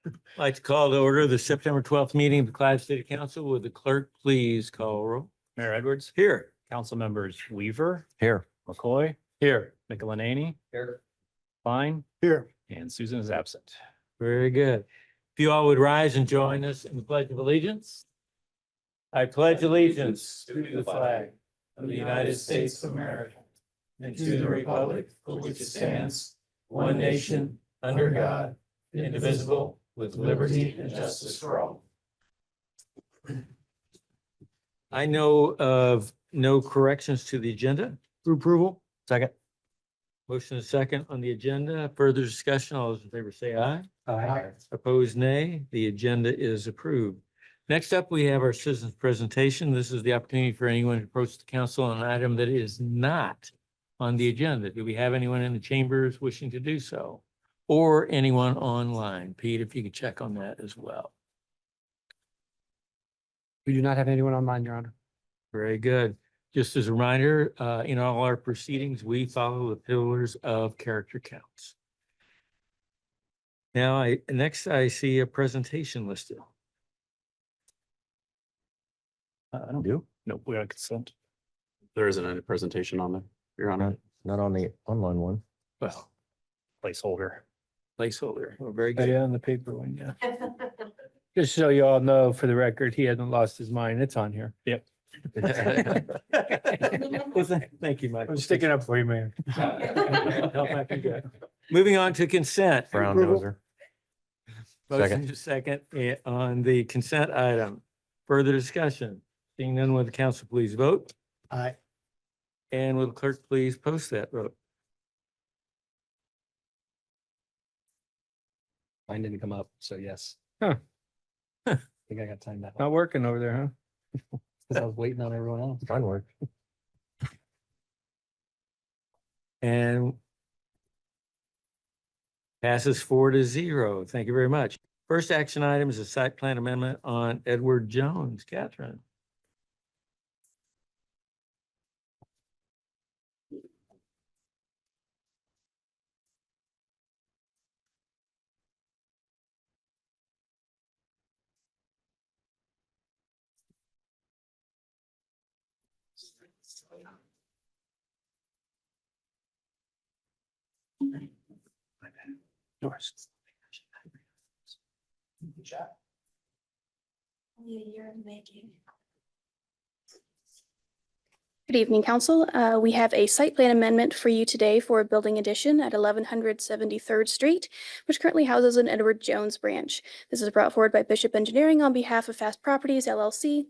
I'd like to call to order the September 12th meeting of the Clive City Council. Would the clerk please call roll? Mayor Edwards, Here. council members Weaver, Here. McCoy, Here. Michelinani, Here. Fine, Here. and Susan is absent. Very good. If you all would rise and join us in the Pledge of Allegiance. I pledge allegiance to the flag of the United States of America and to the republic for which it stands, one nation, under God, indivisible, with liberty and justice for all. I know of no corrections to the agenda. For approval. Second. Motion is second on the agenda. Further discussion, all those in favor say aye. Aye. Opposed, nay. The agenda is approved. Next up, we have our citizens presentation. This is the opportunity for anyone to approach the council on an item that is not on the agenda. Do we have anyone in the chambers wishing to do so? Or anyone online? Pete, if you could check on that as well. We do not have anyone online, Your Honor. Very good. Just as a reminder, in all our proceedings, we follow the pillars of character counts. Now, next I see a presentation listed. I don't do. Nope, we are consent. There isn't any presentation on there, Your Honor. Not on the online one. Well, Placeholder. placeholder. Well, very Oh, good. yeah, on the paper one, yeah. Just so you all know, for the record, he hasn't lost his mind. It's on here. Yep. Well, thank you, Mike. I'm sticking up for you, man. Help I can get. Moving on to consent. Brown noser. Motion to second on the consent item. Further discussion? Seeing none, will the council please vote? Aye. And will the clerk please post that vote? Mine didn't come up, so yes. Huh. I think I got timed out. Not working over there, huh? Because I was waiting on everyone else. Mine worked. And passes 4-0. Thank you very much. First action item is a site plan amendment on Edward Jones. Catherine. Yours. Good evening, council. We have a site plan amendment for you today for a building addition at 1173rd Street, which currently houses an Edward Jones branch. This is brought forward by Bishop Engineering on behalf of Fast Properties LLC.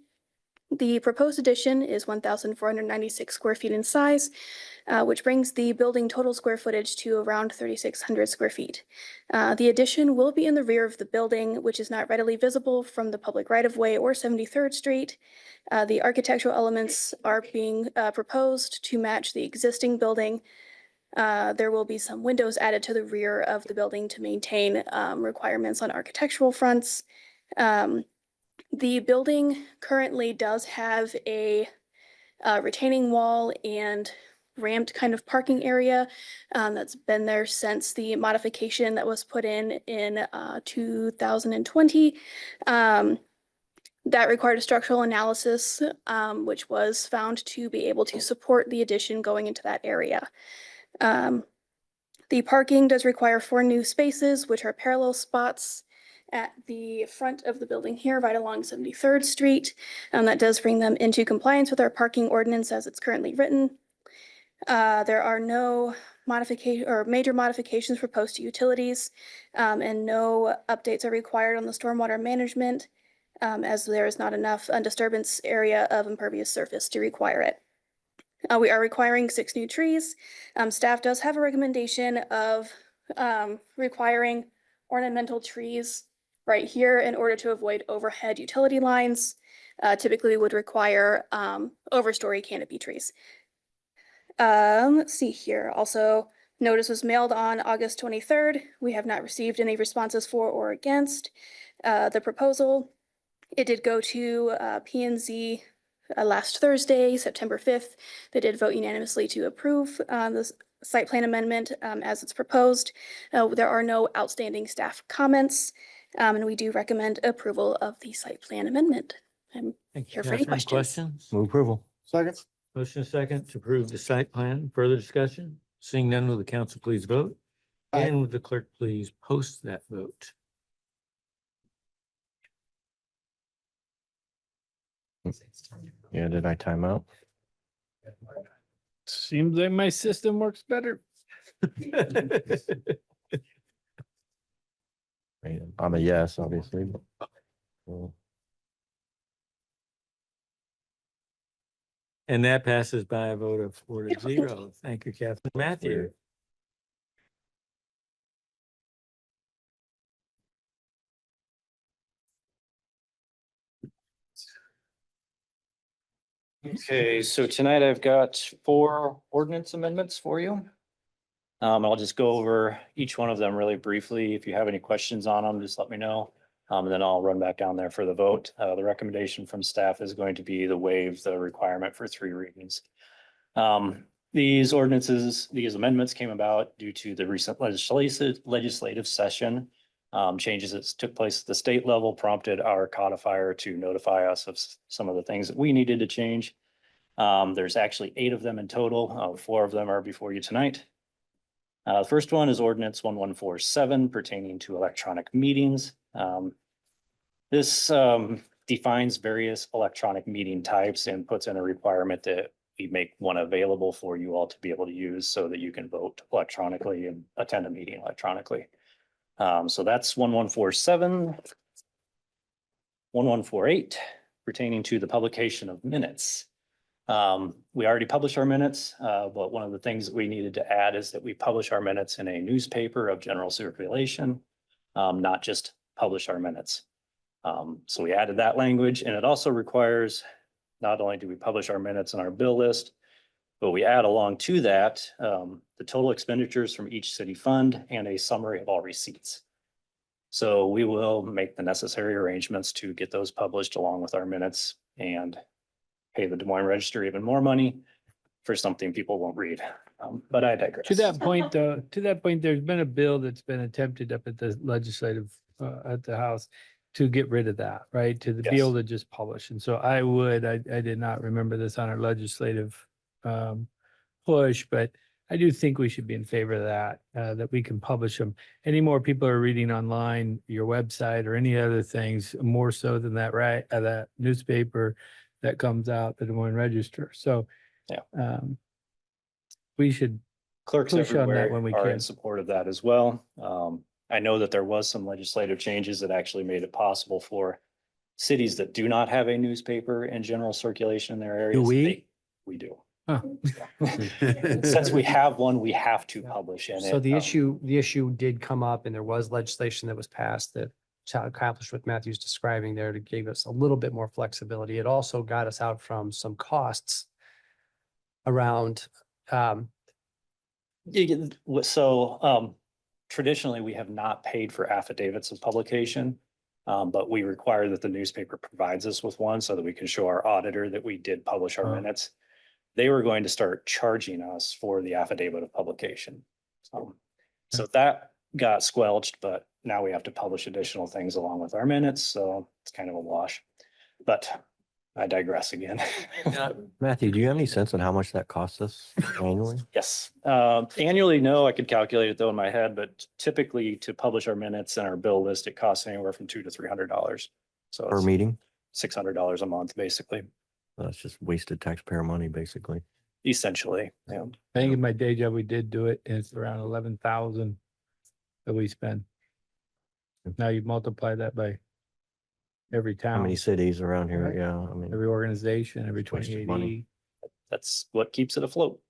The proposed addition is 1,496 square feet in size, which brings the building total square footage to around 3,600 square feet. The addition will be in the rear of the building, which is not readily visible from the public right-of-way or 73rd Street. The architectural elements are being proposed to match the existing building. There will be some windows added to the rear of the building to maintain requirements on architectural fronts. The building currently does have a retaining wall and ramped kind of parking area that's been there since the modification that was put in 2020. That required a structural analysis, which was found to be able to support the addition going into that area. The parking does require 4 new spaces, which are parallel spots at the front of the building here, right along 73rd Street. That does bring them into compliance with our parking ordinance as it's currently written. There are no modification or major modifications proposed to utilities, and no updates are required on the stormwater management, as there is not enough undisturbance area of impervious surface to require it. We are requiring 6 new trees. Staff does have a recommendation of requiring ornamental trees right here in order to avoid overhead utility lines. Typically would require overstory canopy trees. Let's see here. Also, notice was mailed on August 23rd. We have not received any responses for or against the proposal. It did go to P&Z last Thursday, September 5th. They did vote unanimously to approve the site plan amendment as it's proposed. There are no outstanding staff comments. And we do recommend approval of the site plan amendment. I'm Thank you, Here for any Catherine. questions. Move approval. Second. Motion second to approve the site plan. Further discussion? Seeing none, will the council please vote? Aye. And would the clerk please post that vote? Yeah, did I time out? Seems like my system works better. I'm a yes, obviously. Well, And that passes by a vote of 4-0. Thank you, Catherine. Matthew. Okay, so tonight I've got 4 ordinance amendments for you. I'll just go over each one of them really briefly. If you have any questions on them, just let me know. And then I'll run back down there for the vote. The recommendation from staff is going to be to waive the requirement for 3 readings. These amendments came about due to the recent legislative session. Changes that took place at the state level prompted our codifier to notify us of some of the things that we needed to change. There's actually 8 of them in total. 4 of them are before you tonight. The first one is ordinance 1147 pertaining to electronic meetings. This defines various electronic meeting types and puts in a requirement that we make one available for you all to be able to use so that you can vote electronically and attend a meeting electronically. So that's 1147. 1148 pertaining to the publication of minutes. We already published our minutes, but one of the things that we needed to add is that we publish our minutes in a newspaper of general circulation, not just publish our minutes. So we added that language, and it also requires, not only do we publish our minutes in our bill list, but we add along to that the total expenditures from each city fund and a summary of all receipts. So we will make the necessary arrangements to get those published along with our minutes and pay the Des Moines Register even more money for something people won't read. But I digress. To that point, though, there's been a bill that's been attempted up at the legislative, at the House to get rid of that, right? To be Yes. able to just publish. And so I did not remember this on our legislative push, but I do think we should be in favor of that, that we can publish them. Any more people are reading online, your website or any other things, more so than that, right? That newspaper that comes out, the Des Moines Register. So Yeah. We should Clerks push on that everywhere when we are can. in support of that as well. I know that there was some legislative changes that actually made it possible for cities that do not have a newspaper in general circulation in their areas. we? We do. Huh. Since we have one, we have to publish in it. So the issue did come up and there was legislation that was passed that accomplished what Matthew's describing there to give us a little bit more flexibility. It also got us out from some costs around, Traditionally, we have not paid for affidavits of publication. But we require that the newspaper provides us with one so that we can show our auditor that we did publish our minutes. They were going to start charging us for the affidavit of publication. So that got squelched, but now we have to publish additional things along with our minutes, so it's kind of a wash. But I digress again. Matthew, do you have any sense on how much that costs us annually? Yes, annually, no, I could calculate it though in my head, but typically to publish our minutes and our bill list, it costs anywhere from $200 to $300. So Per it's meeting? $600 a month, basically, That's just wasted taxpayer money, basically. essentially. Yeah. I think in my day job, we did do it, and it's around 11,000 that we spend. Now you multiply that by every How many town, cities around here? Right. Yeah, I mean, every organization, every It's wasted money. 2080. That's what keeps it afloat.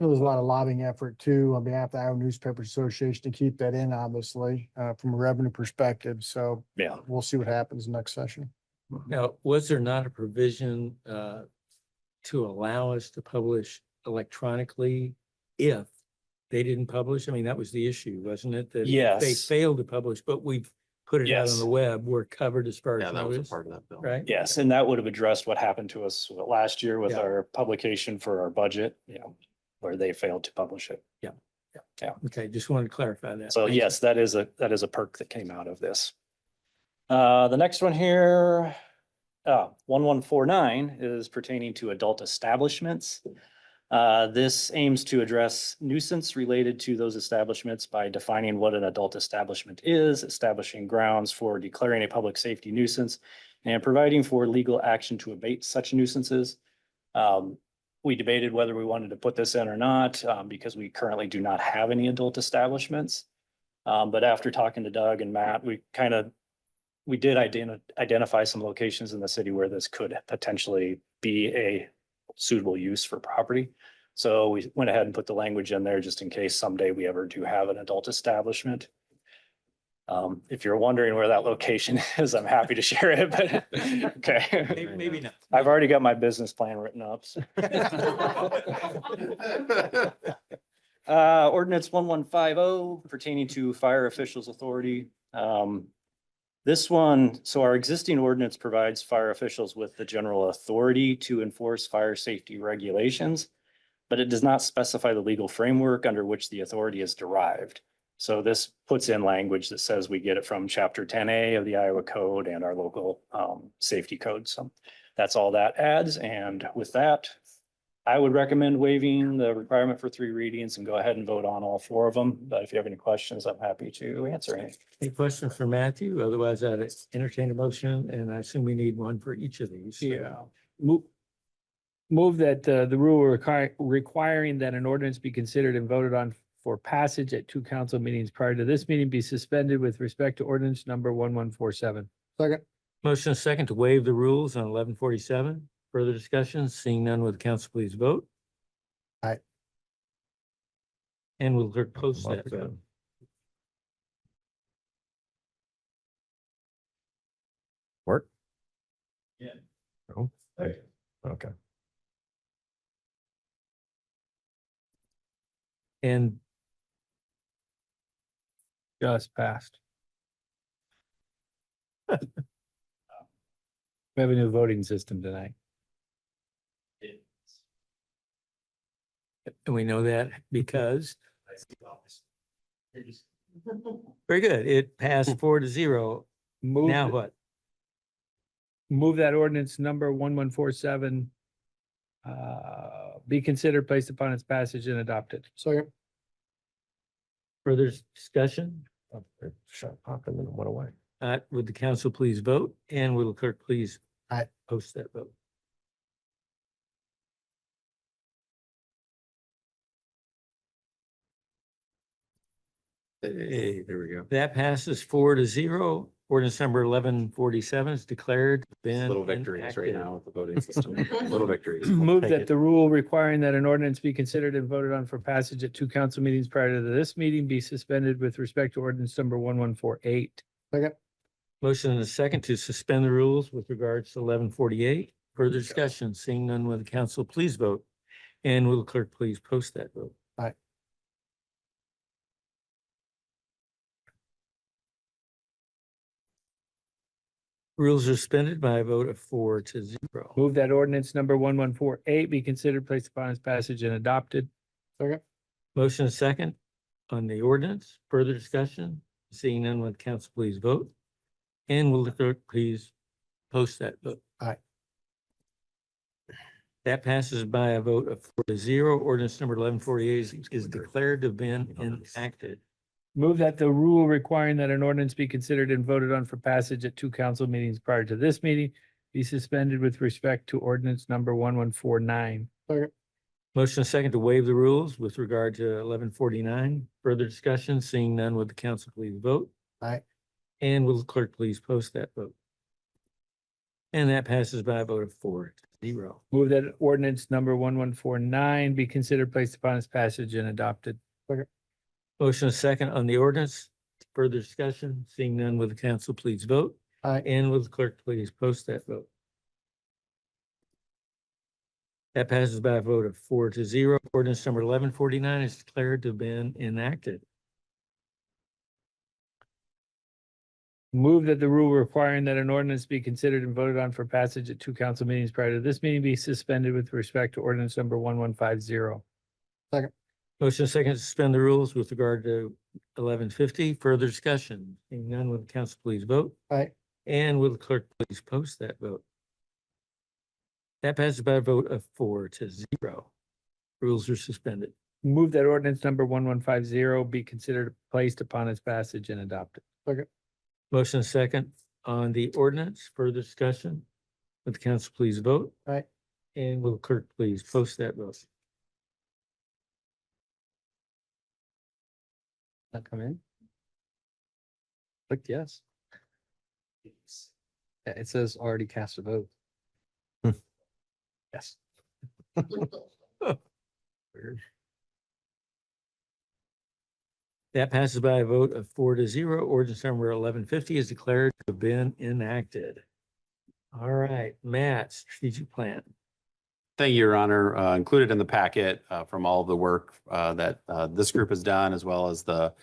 There was a lot of lobbying effort too on behalf of the Iowa Newspaper Association to keep that in, obviously, from a revenue perspective. So Yeah. we'll see what happens next session. Now, was there not a provision to allow us to publish electronically if they didn't publish? I mean, that was the issue, wasn't it? That if they Yes. failed to publish, but we've put it out on Yes. the web, we're covered as far Yeah, as that was a notice, part of that bill. right? Yes, and that would have addressed what happened to us last year with Yeah. our publication for our budget, where they failed to publish it. Okay, just wanted to clarify that. So Thank you. yes, that is a perk that came out of this. The next one here, 1149 is pertaining to adult establishments. This aims to address nuisance related to those establishments by defining what an adult establishment is, establishing grounds for declaring a public safety nuisance, and providing for legal action to abate such nuisances. We debated whether we wanted to put this in or not, because we currently do not have any adult establishments. But after talking to Doug and Matt, we did identify some locations in the city where this could potentially be a suitable use for property. So we went ahead and put the language in there just in case someday we ever do have an adult establishment. If you're wondering where that location is, I'm happy to share it, but okay. Maybe not. I've already got my business plan written up. So. Ordinance 1150 pertaining to fire officials authority. This one, so our existing ordinance provides fire officials with the general authority to enforce fire safety regulations, but it does not specify the legal framework under which the authority is derived. So this puts in language that says we get it from Chapter 10A of the Iowa Code and our local safety code. So that's all that adds. And with that, I would recommend waiving the requirement for 3 readings and go ahead and vote on all 4 of them. But if you have any questions, I'm happy to answer any. Any questions for Matthew? Otherwise, I'd entertain a motion, and I assume we need one for each of these. Yeah. Move that the rule requiring that an ordinance be considered and voted on for passage at 2 council meetings prior to this meeting be suspended with respect to ordinance number 1147. Second. Motion is second to waive the rules on 1147. Further discussion? Seeing none, would the council please vote? Aye. And will clerk post that vote? Work? Yeah. Oh, okay. And Just passed. We have a new voting system tonight. and we know that because very good. It passed 4-0. Move, Now what? move that ordinance number 1147 be considered, placed upon its passage and adopted. Second. Further discussion? Shut up and then it went away. Would the council please vote? And will the clerk please Aye. post that vote? Hey, there we go. That passes 4-0. Ordinance number 1147 is declared been Little victories right enacted. now with the voting system. Little victories. Move take that it. the rule requiring that an ordinance be considered and voted on for passage at 2 council meetings prior to this meeting be suspended with respect to ordinance number 1148. Second. Motion and a second to suspend the rules with regards to 1148. Further discussion, seeing none, will the council please vote? And will the clerk please post that vote? Aye. Rules are suspended by a vote of 4-0. Move that ordinance number 1148 be considered, placed upon its passage and adopted. Second. Motion and second on the ordinance. Further discussion, seeing none, will the council please vote? And will the clerk please post that vote? Aye. That passes by a vote of 4-0. Ordinance number 1148 is declared to have been enacted. Move that the rule requiring that an ordinance be considered and voted on for passage at 2 council meetings prior to this meeting be suspended with respect to ordinance number 1149. Second. Motion and second to waive the rules with regard to 1149. Further discussion, seeing none, would the council please vote? Aye. And will the clerk please post that vote? And that passes by a vote of 4-0. Move that ordinance number 1149 be considered, placed upon its passage and adopted. Motion is second on the ordinance. Further discussion, seeing none, will the council please vote? Aye. And will the clerk please post that vote? That passes by a vote of 4-0. Ordinance number 1149 is declared to have been enacted. Move that the rule requiring that an ordinance be considered and voted on for passage at 2 council meetings prior to this meeting be suspended with respect to ordinance number 1150. Motion is second to suspend the rules with regard to 1150. Further discussion, seeing none, will the council please vote? Aye. And will the clerk please post that vote? That passes by a vote of 4-0. Rules are suspended. Move that ordinance number 1150 be considered placed upon its passage and adopted. Motion is second on the ordinance. Further discussion? Would the council please vote? Aye. And will the clerk please post that vote? That come in? Clicked yes. Yeah, it says already cast a vote. Yes. That passes by a vote of 4-0. Ordinance number 1150 is declared to have been enacted. All right, Matt, strategic plan. Thank you, Your Honor. Included in the packet from all of the work that this group has done, as well as the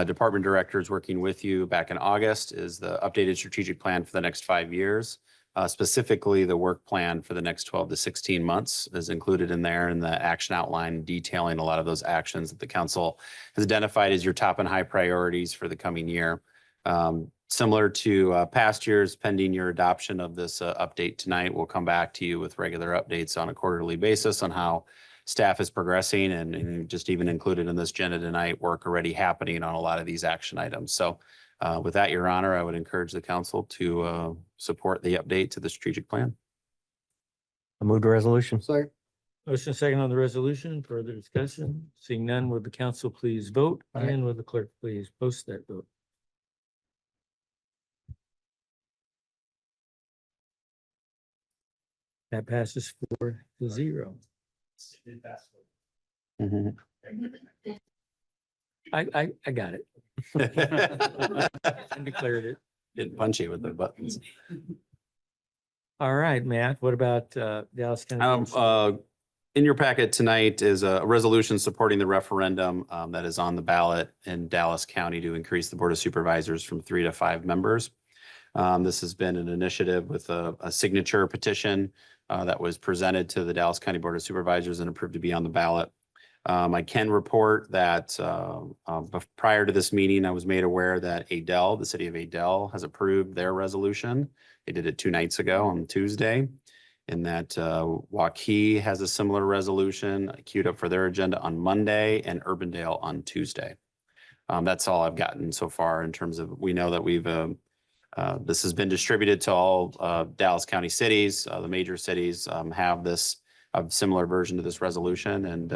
department directors working with you back in August, is the updated strategic plan for the next 5 years. Specifically, the work plan for the next 12 to 16 months is included in there, and the action outline detailing a lot of those actions that the council has identified as your top and high priorities for the coming year. Similar to past years, pending your adoption of this update tonight, we'll come back to you with regular updates on a quarterly basis on how staff is progressing, and just even included in this agenda tonight, work already happening on a lot of these action items. So with that, Your Honor, I would encourage the council to support the update to the strategic plan. I move the resolution. Second. Motion second on the resolution. Further discussion? Seeing none, would the council please vote? Aye. And would the clerk please post that vote? That passes 4-0. Mhm. I got it. I declared it. Getting punchy with the buttons. All right, Matt, what about Dallas County? In your packet tonight is a resolution supporting the referendum that is on the ballot in Dallas County to increase the Board of Supervisors from 3 to 5 members. This has been an initiative with a signature petition that was presented to the Dallas County Board of Supervisors and approved to be on the ballot. I can report that prior to this meeting, I was made aware that Adel, the city of Adel, has approved their resolution. They did it 2 nights ago on Tuesday. And that Waukee has a similar resolution queued up for their agenda on Monday, and Urbandale on Tuesday. That's all I've gotten so far in terms of, we know that we've this has been distributed to all Dallas County cities. The major cities have this a similar version to this resolution. And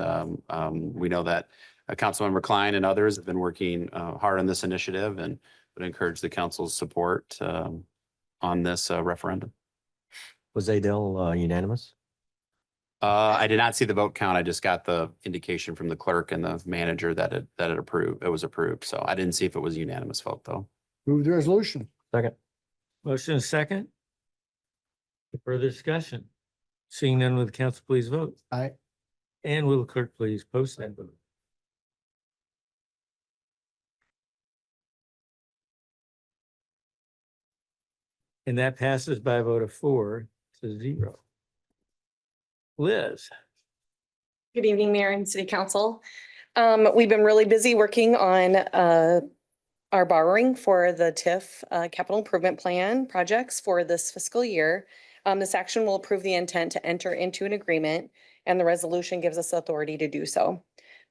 we know that Councilmember Klein and others have been working hard on this initiative, and would encourage the council's support on this referendum. Was Adele unanimous? I did not see the vote count. I just got the indication from the clerk and the manager that it approved. It was approved. So I didn't see if it was a unanimous vote though. Move the resolution. Second. Motion is second. Further discussion? Seeing none, will the council please vote? Aye. And will the clerk please post that vote? And that passes by a vote of 4-0. Liz. Good evening, Mayor and City Council. We've been really busy working on our borrowing for the TIF Capital Improvement Plan projects for this fiscal year. This action will approve the intent to enter into an agreement, and the resolution gives us authority to do so.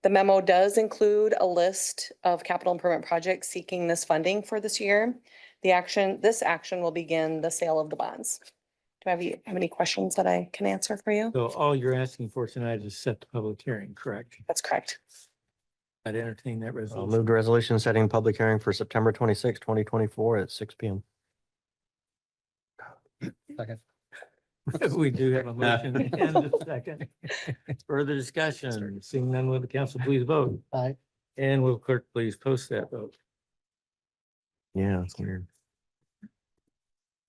The memo does include a list of capital improvement projects seeking this funding for this year. This action will begin the sale of the bonds. Do I have any questions that I can answer for you? So all you're asking for tonight is set the public hearing, correct? That's correct. I'd entertain that I'll resolution. move the resolution setting public hearing for September 26, 2024 at 6 p.m. Second. We do have a motion and a second. Further discussion? Seeing none, will the council please vote? Aye. And will clerk please post that vote? Yeah, it's weird.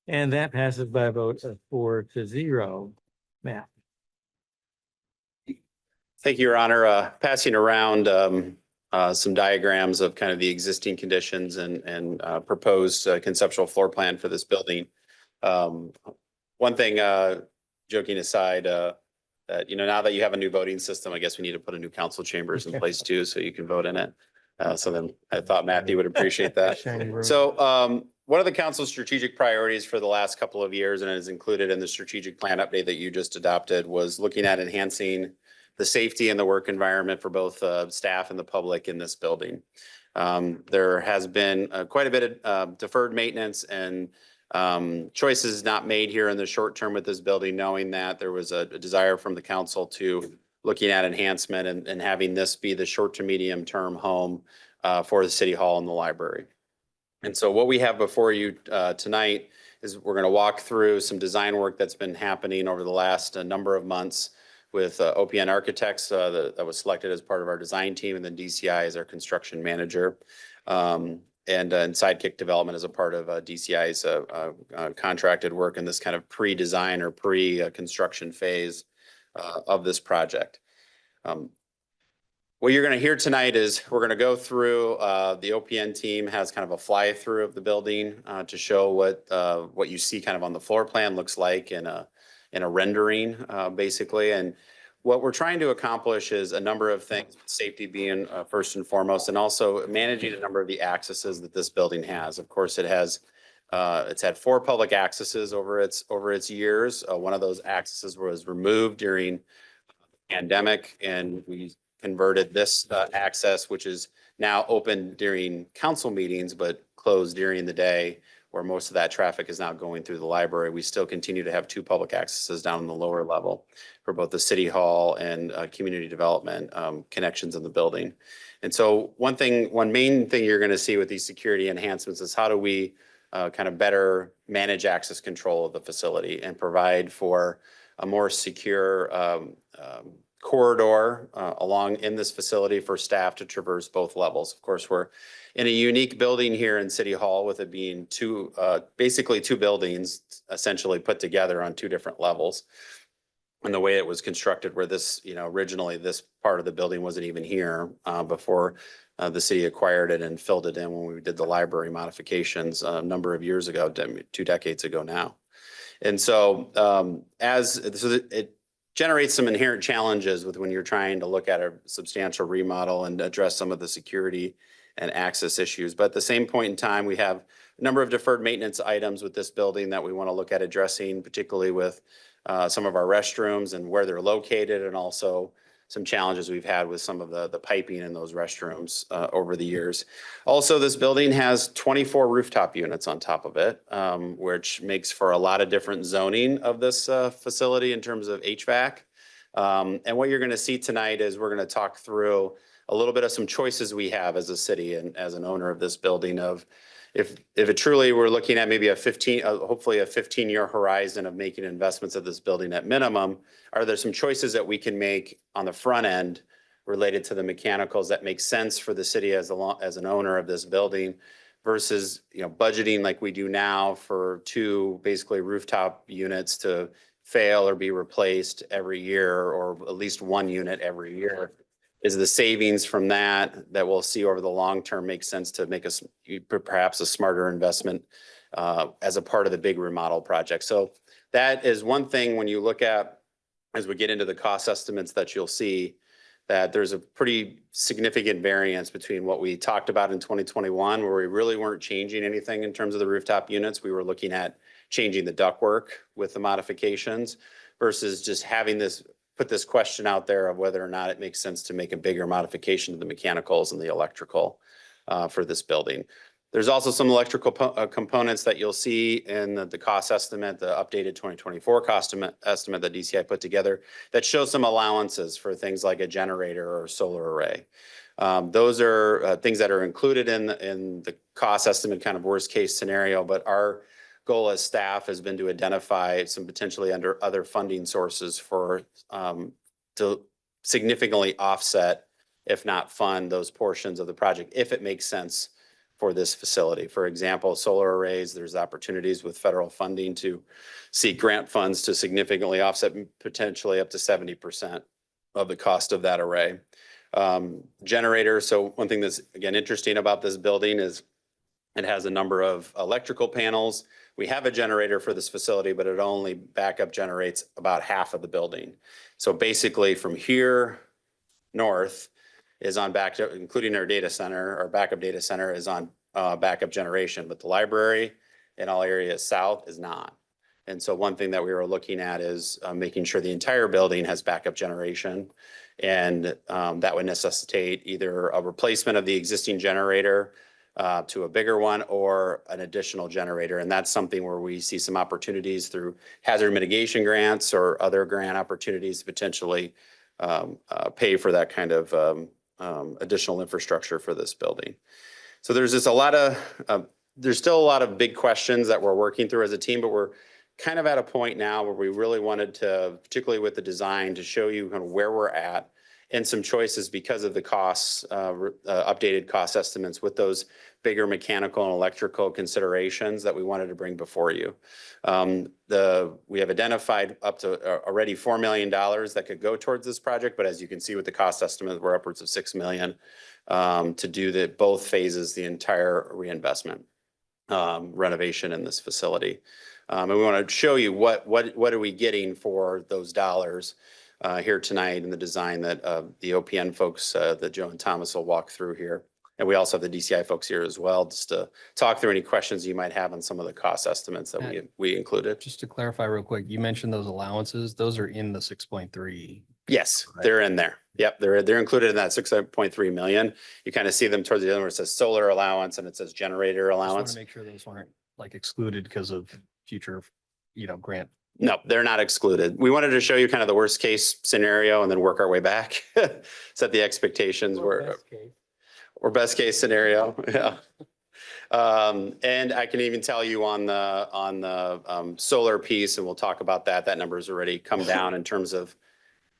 And that passes by a vote of 4-0. Matt. Thank you, Your Honor. Passing around some diagrams of kind of the existing conditions and proposed conceptual floor plan for this building. One thing, joking aside, that, now that you have a new voting system, I guess we need to put a new council chambers in place too, so you can vote in it. So then I thought Matthew would appreciate that. Shiny room. So one of the council's strategic priorities for the last couple of years, and is included in the strategic plan update that you just adopted, was looking at enhancing the safety and the work environment for both staff and the public in this building. There has been quite a bit of deferred maintenance and choices not made here in the short term with this building, knowing that there was a desire from the council to looking at enhancement and having this be the short to medium term home for the city hall and the library. And so what we have before you tonight is we're going to walk through some design work that's been happening over the last number of months with OPN Architects that was selected as part of our design team, and then DCI as our construction manager. And Sidekick Development as a part of DCI's contracted work in this kind of pre-design or pre-construction phase of this project. What you're going to hear tonight is we're going to go through, the OPN team has kind of a fly through of the building to show what you see kind of on the floor plan looks like in a rendering, basically. And what we're trying to accomplish is a number of things, safety being first and foremost, and also managing a number of the accesses that this building has. Of course, it's had 4 public accesses over its years. One of those accesses was removed during the pandemic, and we converted this access, which is now open during council meetings, but closed during the day, where most of that traffic is now going through the library. We still continue to have 2 public accesses down in the lower level for both the city hall and community development connections in the building. And so one main thing you're going to see with these security enhancements is how do we kind of better manage access control of the facility and provide for a more secure corridor along in this facility for staff to traverse both levels. Of course, we're in a unique building here in City Hall, with it being basically 2 buildings essentially put together on 2 different levels. And the way it was constructed, where this, originally this part of the building wasn't even here before the city acquired it and filled it in when we did the library modifications a number of years ago, 2 decades ago now. And so it generates some inherent challenges with when you're trying to look at a substantial remodel and address some of the security and access issues. But at the same point in time, we have a number of deferred maintenance items with this building that we want to look at addressing, particularly with some of our restrooms and where they're located, and also some challenges we've had with some of the piping in those restrooms over the years. Also, this building has 24 rooftop units on top of it, which makes for a lot of different zoning of this facility in terms of HVAC. And what you're going to see tonight is we're going to talk through a little bit of some choices we have as a city and as an owner of this building, of if it truly we're looking at maybe hopefully a 15-year horizon of making investments at this building at minimum, are there some choices that we can make on the front end related to the mechanicals that make sense for the city as an owner of this building, versus budgeting like we do now for 2 basically rooftop units to fail or be replaced every year, or at least 1 unit every year? Is the savings from that we'll see over the long term make sense to make us perhaps a smarter investment as a part of the big remodel project? So that is one thing when you look at, as we get into the cost estimates, that you'll see that there's a pretty significant variance between what we talked about in 2021, where we really weren't changing anything in terms of the rooftop units. We were looking at changing the ductwork with the modifications, versus just having put this question out there of whether or not it makes sense to make a bigger modification to the mechanicals and the electrical for this building. There's also some electrical components that you'll see in the cost estimate, the updated 2024 cost estimate that DCI put together, that shows some allowances for things like a generator or solar array. Those are things that are included in the cost estimate, kind of worst case scenario, but our goal as staff has been to identify some potentially under other funding sources to significantly offset, if not fund, those portions of the project, if it makes sense for this facility. For example, solar arrays, there's opportunities with federal funding to seek grant funds to significantly offset potentially up to 70% of the cost of that array. Generators. So one thing that's, again, interesting about this building is it has a number of electrical panels. We have a generator for this facility, but it only backup generates about half of the building. So basically from here north is on including our data center, our backup data center is on backup generation, but the library in all areas south is not. And so one thing that we were looking at is making sure the entire building has backup generation. And that would necessitate either a replacement of the existing generator to a bigger one or an additional generator. And that's something where we see some opportunities through hazard mitigation grants or other grant opportunities to potentially pay for that kind of additional infrastructure for this building. So there's just a lot of, there's still a lot of big questions that we're working through as a team, but we're kind of at a point now where we really wanted to, particularly with the design, to show you kind of where we're at and some choices because of the costs, updated cost estimates with those bigger mechanical and electrical considerations that we wanted to bring before you. We have identified up to already $4 million that could go towards this project, but as you can see with the cost estimate, we're upwards of $6 million to do both phases, the entire reinvestment renovation in this facility. And we want to show you what are we getting for those dollars here tonight in the design that the OPN folks that Joe and Thomas will walk through here. And we also have the DCI folks here as well, just to talk through any questions you might have on some of the cost estimates that we included. Just to clarify real quick, you mentioned those allowances, those are in the 6.3. Yes, they're in there. Yep, they're included in that 6.3 million. You kind of see them towards the end where it says solar allowance and it says generator Just want allowance. to make sure those weren't like excluded because of future, grant. No, they're not excluded. We wanted to show you kind of the worst case scenario and then work our way back. Set the expectations or best case scenario. Yeah. And I can even tell you on the solar piece, and we'll talk about that. That number has already come down in terms of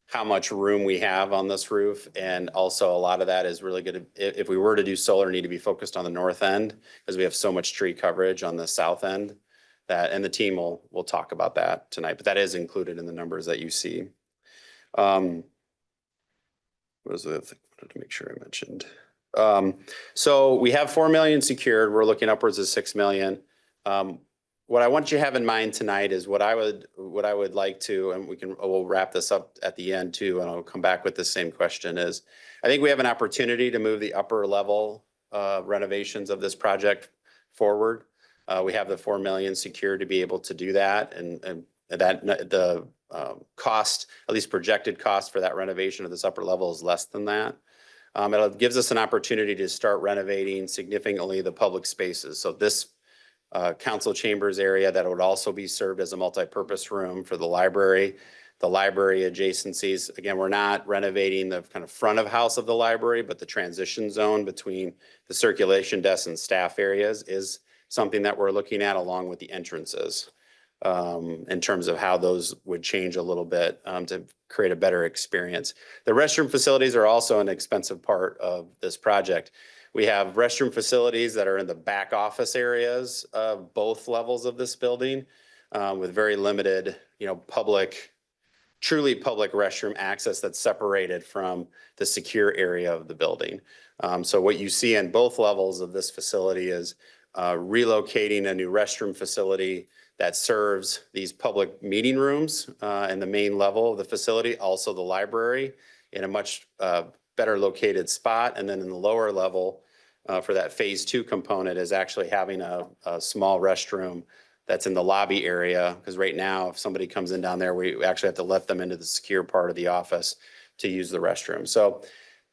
how much room we have on this roof. And also a lot of that is really good. If we were to do solar, need to be focused on the north end because we have so much tree coverage on the south end. And the team will talk about that tonight, but that is included in the numbers that you see. What was the other thing I wanted to make sure I mentioned? So we have 4 million secured. We're looking upwards of 6 million. What I want you to have in mind tonight is what I would like to, and we'll wrap this up at the end too, and I'll come back with the same question is, I think we have an opportunity to move the upper level renovations of this project forward. We have the 4 million secured to be able to do that, and that the cost, at least projected cost for that renovation of this upper level is less than that. It gives us an opportunity to start renovating significantly the public spaces. So this council chambers area that would also be served as a multi-purpose room for the library adjacencies. Again, we're not renovating the kind of front of house of the library, but the transition zone between the circulation desk and staff areas is something that we're looking at along with the entrances in terms of how those would change a little bit to create a better experience. The restroom facilities are also an expensive part of this project. We have restroom facilities that are in the back office areas of both levels of this building with very limited, truly public restroom access that's separated from the secure area of the building. So what you see in both levels of this facility is relocating a new restroom facility that serves these public meeting rooms in the main level of the facility, also the library in a much better located spot. And then in the lower level for that phase 2 component is actually having a small restroom that's in the lobby area. Because right now, if somebody comes in down there, we actually have to let them into the secure part of the office to use the restroom. So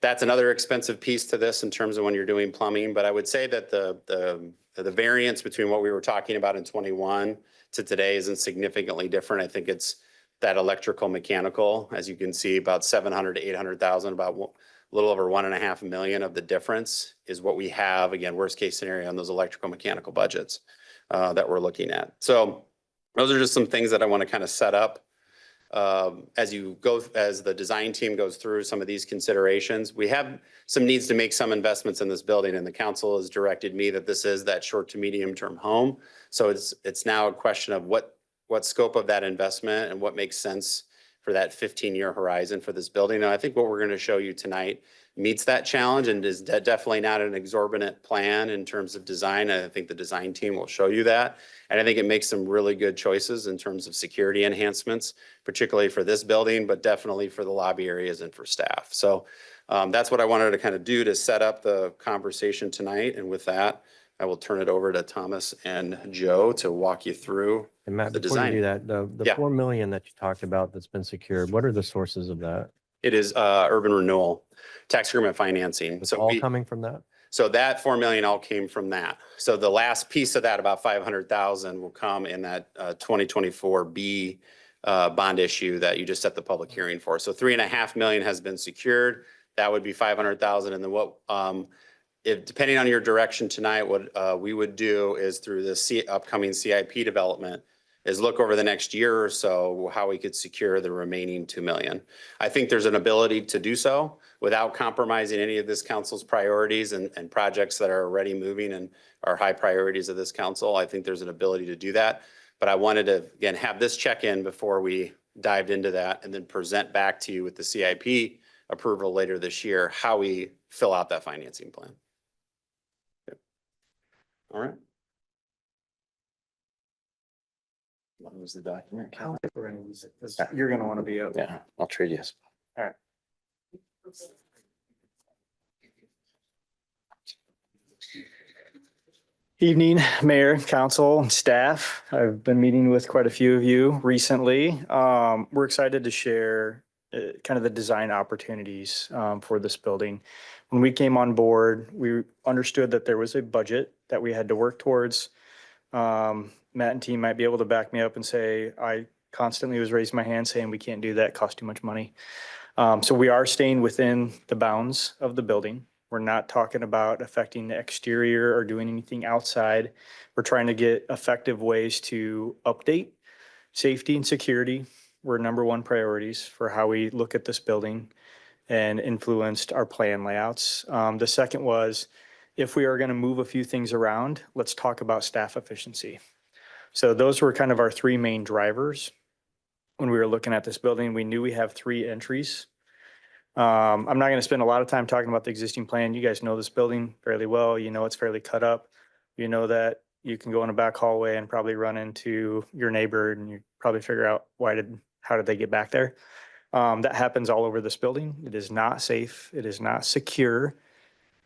that's another expensive piece to this in terms of when you're doing plumbing. But I would say that the variance between what we were talking about in 21 to today isn't significantly different. I think it's that electrical mechanical, as you can see, about 700 to 800,000, about a little over 1.5 million of the difference is what we have, again, worst case scenario on those electrical mechanical budgets that we're looking at. So those are just some things that I want to kind of set up as the design team goes through some of these considerations. We have some needs to make some investments in this building, and the council has directed me that this is that short to medium term home. So it's now a question of what scope of that investment and what makes sense for that 15-year horizon for this building. And I think what we're going to show you tonight meets that challenge and is definitely not an exorbitant plan in terms of design. And I think the design team will show you that. And I think it makes some really good choices in terms of security enhancements, particularly for this building, but definitely for the lobby areas and for staff. So that's what I wanted to kind of do to set up the conversation tonight. And with that, I will turn it over to Thomas and Joe to walk you through. And Matt, The before you do design. that, the Yeah. 4 million that you talked about that's been secured, what are the sources of that? It is urban renewal, tax increment financing. It's So all we, coming from that? so that 4 million all came from that. So the last piece of that, about 500,000 will come in that 2024 B bond issue that you just set the public hearing for. So 3.5 million has been secured. That would be 500,000. And then what, if, depending on your direction tonight, what we would do is through the upcoming CIP development is look over the next year or so how we could secure the remaining 2 million. I think there's an ability to do so without compromising any of this council's priorities and projects that are already moving and are high priorities of this council. I think there's an ability to do that. But I wanted to, again, have this check-in before we dived into that and then present back to you with the CIP approval later this year, how we fill out that financing plan. Okay. All right. What was the document? You're gonna want to be up. Yeah, I'll trade you. Evening, Mayor, Council, staff. I've been meeting with quite a few of you recently. We're excited to share kind of the design opportunities for this building. When we came on board, we understood that there was a budget that we had to work towards. Matt and team might be able to back me up and say, I constantly was raising my hand saying, we can't do that, it costs too much money. So we are staying within the bounds of the building. We're not talking about affecting the exterior or doing anything outside. We're trying to get effective ways to update safety and security were number one priorities for how we look at this building and influenced our plan layouts. The second was, if we are going to move a few things around, let's talk about staff efficiency. So those were kind of our three main drivers. When we were looking at this building, we knew we have 3 entries. I'm not going to spend a lot of time talking about the existing plan. You guys know this building fairly well. You know it's fairly cut up. You know that you can go in a back hallway and probably run into your neighbor and you probably figure out how did they get back there? That happens all over this building. It is not safe. It is not secure.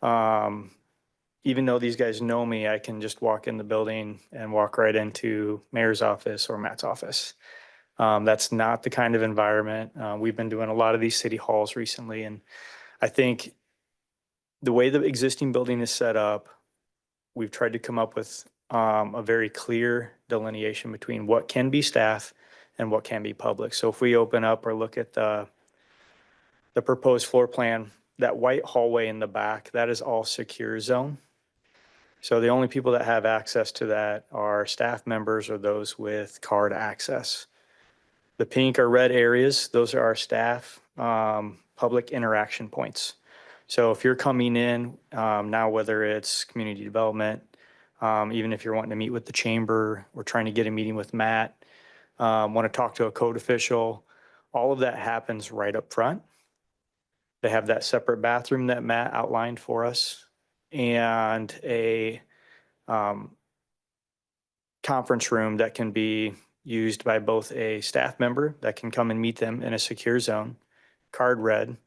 Even though these guys know me, I can just walk in the building and walk right into mayor's office or Matt's office. That's not the kind of environment. We've been doing a lot of these city halls recently, and I think the way the existing building is set up, we've tried to come up with a very clear delineation between what can be staff and what can be public. So if we open up or look at the proposed floor plan, that white hallway in the back, that is all secure zone. So the only people that have access to that are staff members or those with card access. The pink or red areas, those are our staff public interaction points. So if you're coming in now, whether it's community development, even if you're wanting to meet with the chamber, we're trying to get a meeting with Matt, want to talk to a code official, all of that happens right up front. They have that separate bathroom that Matt outlined for us and a conference room that can be used by both a staff member that can come and meet them in a secure zone, card read,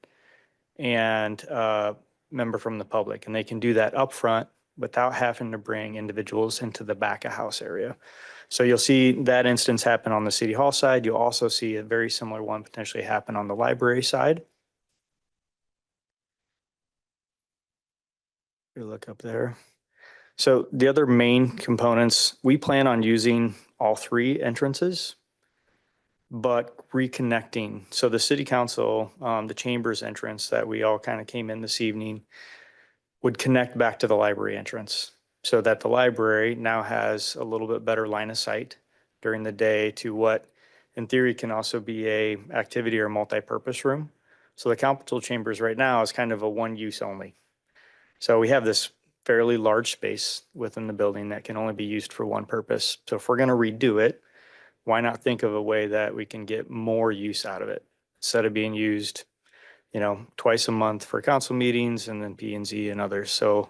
and a member from the public. And they can do that up front without having to bring individuals into the back of house area. So you'll see that instance happen on the city hall side. You'll also see a very similar one potentially happen on the library side. You look up there. So the other main components, we plan on using all 3 entrances, but reconnecting. So the city council, the chamber's entrance that we all kind of came in this evening would connect back to the library entrance so that the library now has a little bit better line of sight during the day to what in theory can also be a activity or multi-purpose room. So the council chambers right now is kind of a one use only. So we have this fairly large space within the building that can only be used for one purpose. So if we're going to redo it, why not think of a way that we can get more use out of it instead of being used, twice a month for council meetings and then P&Z and others. So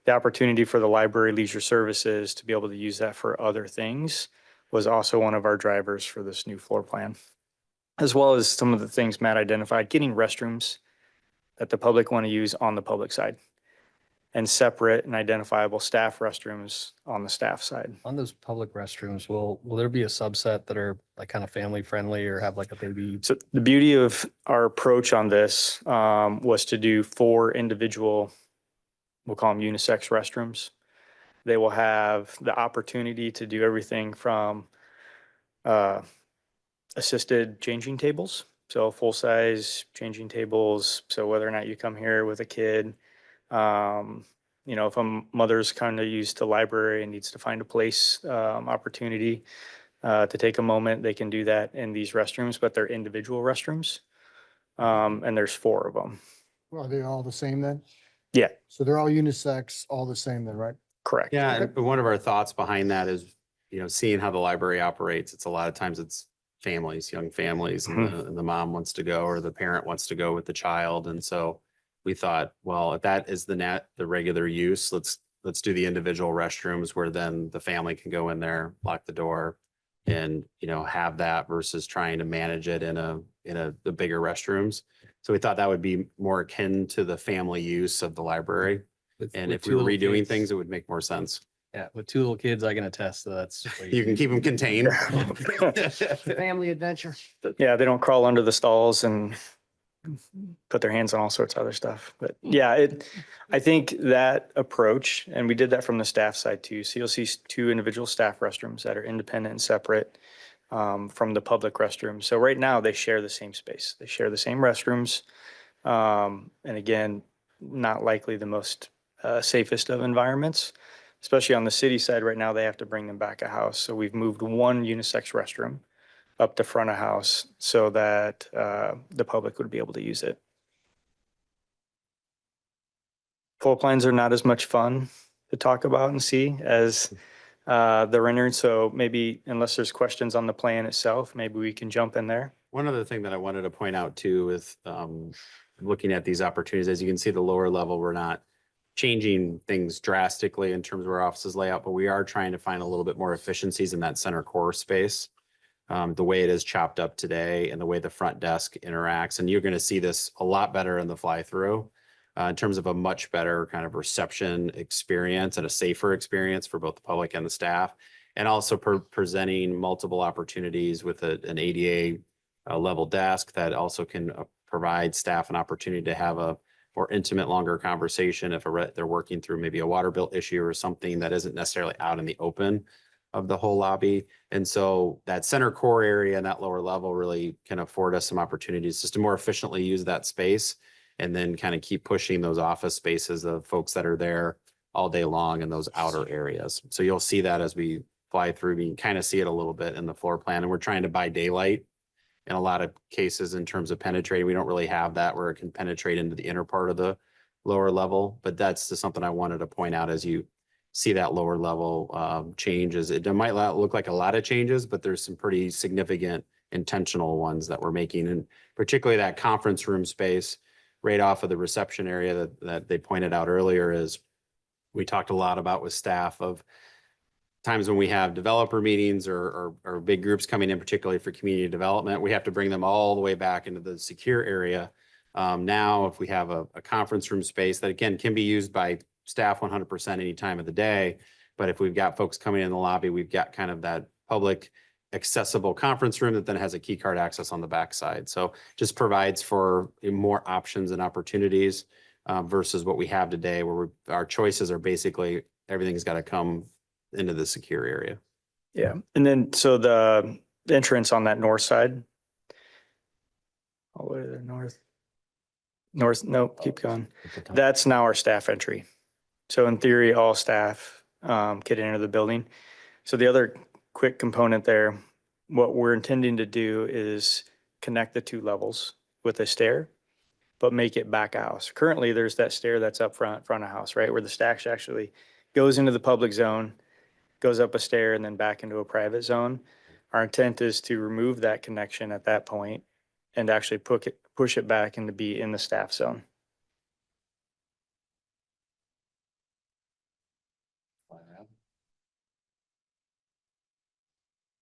the opportunity for the library leisure services to be able to use that for other things was also one of our drivers for this new floor plan, as well as some of the things Matt identified, getting restrooms that the public want to use on the public side. and separate and identifiable staff restrooms on the staff side. On those public restrooms, will there be a subset that are like kind of family friendly or have like a baby? So the beauty of our approach on this was to do 4 individual, we'll call them unisex restrooms. They will have the opportunity to do everything from assisted changing tables, so full-size changing tables. So whether or not you come here with a kid, you know, if a mother's kind of used to library and needs to find a place, opportunity to take a moment, they can do that in these restrooms, but they're individual restrooms. And there's 4 of them. Well, are they all the same then? Yeah, So they're all unisex, all the same then, right? correct. Yeah, and one of our thoughts behind that is, you know, seeing how the library operates, it's a lot of times it's families, young families, and the mom wants to go or the parent wants to go with the child. And so we thought, well, if that is the regular use, let's do the individual restrooms where then the family can go in there, lock the door and, you know, have that versus trying to manage it in the bigger restrooms. So we thought that would be more akin to the family use of the library. And if we were redoing things, it would make more sense. Yeah, with 2 little kids, I can attest that that's. You can keep them contained. Family adventure. Yeah, they don't crawl under the stalls and put their hands on all sorts of other stuff. But yeah, I think that approach, and we did that from the staff side too. So you'll see 2 individual staff restrooms that are independent and separate from the public restrooms. So right now they share the same space. They share the same restrooms. And again, not likely the most safest of environments, especially on the city side. Right now, they have to bring them back a house. So we've moved 1 unisex restroom up to front of house so that the public would be able to use it. Floor plans are not as much fun to talk about and see as the rendered. So maybe unless there's questions on the plan itself, maybe we can jump in there. One other thing that I wanted to point out too with looking at these opportunities, as you can see, the lower level, we're not changing things drastically in terms of our offices layout, but we are trying to find a little bit more efficiencies in that center core space. The way it is chopped up today and the way the front desk interacts. And you're going to see this a lot better in the fly through in terms of a much better kind of reception experience and a safer experience for both the public and the staff. And also presenting multiple opportunities with an ADA level desk that also can provide staff an opportunity to have a more intimate, longer conversation if they're working through maybe a water bill issue or something that isn't necessarily out in the open of the whole lobby. And so that center core area and that lower level really can afford us some opportunities just to more efficiently use that space and then kind of keep pushing those office spaces of folks that are there all day long in those outer areas. So you'll see that as we fly through, we can kind of see it a little bit in the floor plan, and we're trying to buy daylight in a lot of cases in terms of penetrating. We don't really have that where it can penetrate into the inner part of the lower level, but that's just something I wanted to point out as you see that lower level changes. It might not look like a lot of changes, but there's some pretty significant intentional ones that we're making, and particularly that conference room space right off of the reception area that they pointed out earlier is we talked a lot about with staff of times when we have developer meetings or big groups coming in, particularly for community development, we have to bring them all the way back into the secure area. Now, if we have a conference room space that again can be used by staff 100% any time of the day, but if we've got folks coming in the lobby, we've got kind of that public accessible conference room that then has a key card access on the backside. So just provides for more options and opportunities versus what we have today, where our choices are basically everything's got to come into the secure area. Yeah, and then so the entrance on that north side. All the way to the north, no, keep going. That's now our staff entry. So in theory, all staff can enter the building. So the other quick component there, what we're intending to do is connect the 2 levels with a stair, but make it back house. Currently, there's that stair that's up front of house, right? Where the staff actually goes into the public zone, goes up a stair and then back into a private zone. Our intent is to remove that connection at that point and actually push it back and to be in the staff zone.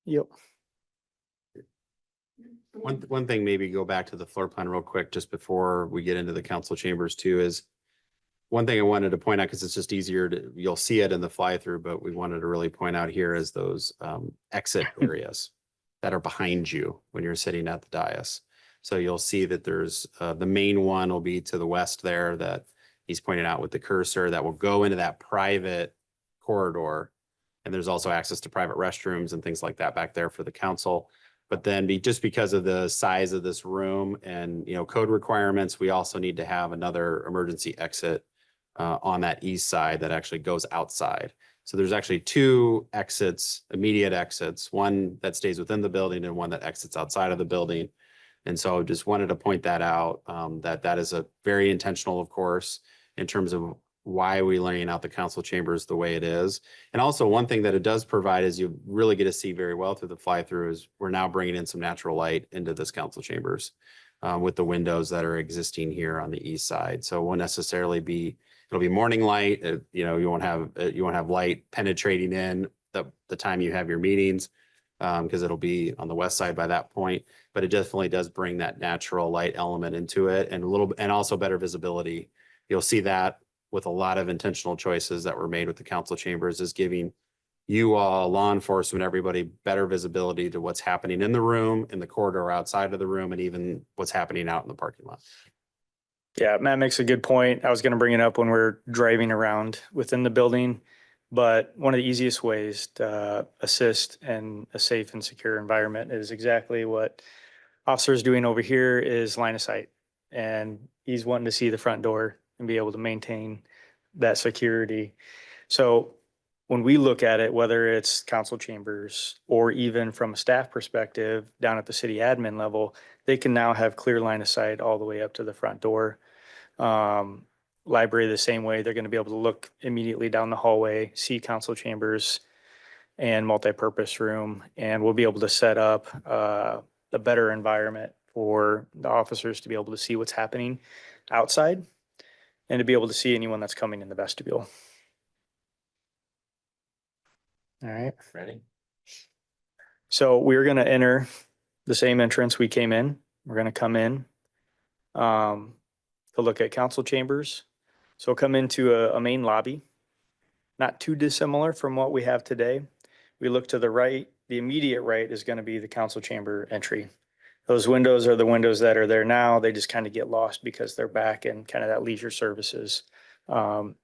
Yep. One thing, maybe go back to the floor plan real quick, just before we get into the council chambers too, is one thing I wanted to point out, because it's just easier to, you'll see it in the fly through, but we wanted to really point out here is those exit areas that are behind you when you're sitting at the dais. So you'll see that there's the main one will be to the west there that he's pointing out with the cursor that will go into that private corridor. And there's also access to private restrooms and things like that back there for the council. But then just because of the size of this room and, you know, code requirements, we also need to have another emergency exit on that east side that actually goes outside. So there's actually two exits, immediate exits, one that stays within the building and one that exits outside of the building. And so just wanted to point that out, that is a very intentional, of course, in terms of why we laying out the council chambers the way it is. And also one thing that it does provide is you really get to see very well through the fly through is we're now bringing in some natural light into this council chambers with the windows that are existing here on the east side. So it won't necessarily be, it'll be morning light. You know, you won't have light penetrating in the time you have your meetings because it'll be on the west side by that point. But it definitely does bring that natural light element into it and also better visibility. You'll see that with a lot of intentional choices that were made with the council chambers is giving you all, law enforcement, everybody better visibility to what's happening in the room, in the corridor outside of the room, and even what's happening out in the parking lot. Yeah, Matt makes a good point. I was going to bring it up when we're driving around within the building, but one of the easiest ways to assist in a safe and secure environment is exactly what officer's doing over here is line of sight. And he's wanting to see the front door and be able to maintain that security. So when we look at it, whether it's council chambers or even from a staff perspective down at the city admin level, they can now have clear line of sight all the way up to the front door. Library the same way, they're going to be able to look immediately down the hallway, see council chambers and multi-purpose room, and we'll be able to set up a better environment for the officers to be able to see what's happening outside and to be able to see anyone that's coming in the vestibule. All right. Ready? So we're going to enter the same entrance we came in. We're going to come in to look at council chambers. So come into a main lobby, not too dissimilar from what we have today. We look to the right, the immediate right is going to be the council chamber entry. Those windows are the windows that are there now. They just kind of get lost because they're back in kind of that leisure services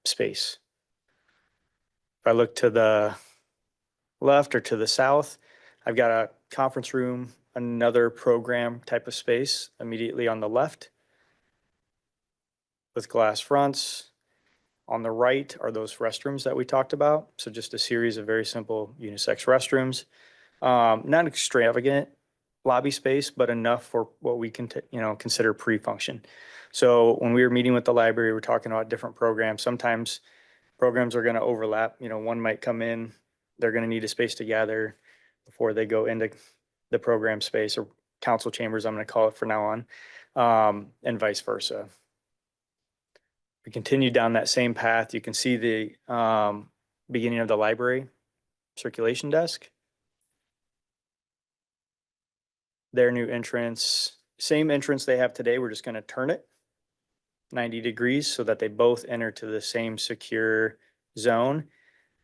space. If I look to the left or to the south, I've got a conference room, another program type of space immediately on the left with glass fronts. On the right are those restrooms that we talked about. So just a series of very simple unisex restrooms. Not extravagant lobby space, but enough for what we can, consider pre-function. So when we were meeting with the library, we're talking about different programs. Sometimes programs are going to overlap. You know, one might come in, they're going to need a space to gather before they go into the program space or council chambers, I'm going to call it for now on, and vice versa. We continue down that same path. You can see the beginning of the library circulation desk. Their new entrance, same entrance they have today. We're just going to turn it 90 degrees so that they both enter to the same secure zone.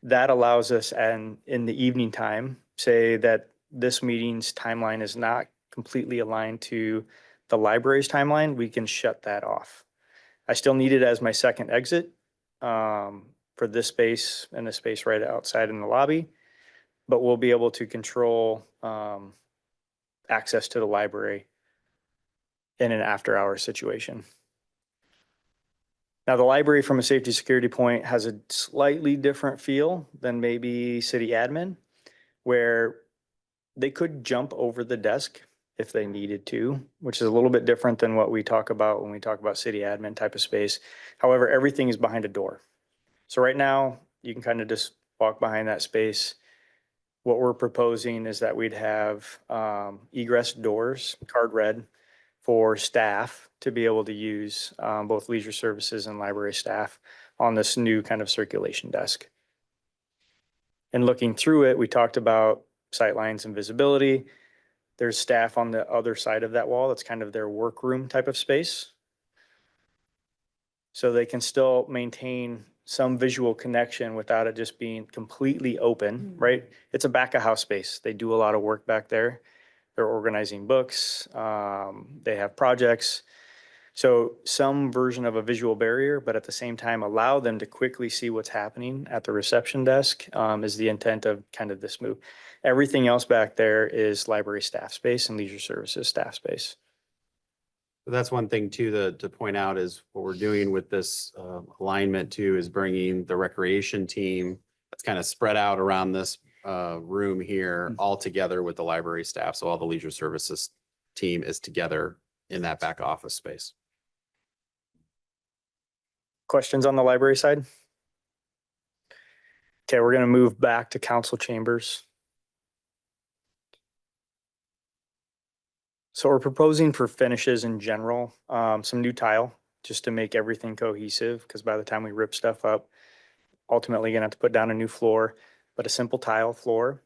That allows us, and in the evening time, say that this meeting's timeline is not completely aligned to the library's timeline, we can shut that off. I still need it as my second exit for this space and the space right outside in the lobby, but we'll be able to control access to the library in an after hours situation. Now, the library from a safety security point has a slightly different feel than maybe city admin, where they could jump over the desk if they needed to, which is a little bit different than what we talk about when we talk about city admin type of space. However, everything is behind a door. So right now, you can kind of just walk behind that space. What we're proposing is that we'd have egress doors, card red, for staff to be able to use, both leisure services and library staff on this new kind of circulation desk. And looking through it, we talked about sight lines and visibility. There's staff on the other side of that wall. That's kind of their workroom type of space. So they can still maintain some visual connection without it just being completely open, right? It's a back of house space. They do a lot of work back there. They're organizing books. They have projects. So some version of a visual barrier, but at the same time, allow them to quickly see what's happening at the reception desk, is the intent of kind of this move. Everything else back there is library staff space and leisure services staff space. That's one thing too, to point out is what we're doing with this alignment too, is bringing the recreation team that's kind of spread out around this room here all together with the library staff. So all the leisure services team is together in that back office space. Questions on the library side? Okay, we're gonna move back to council chambers. So we're proposing for finishes in general, some new tile, just to make everything cohesive, because by the time we rip stuff up, ultimately gonna have to put down a new floor, but a simple tile floor,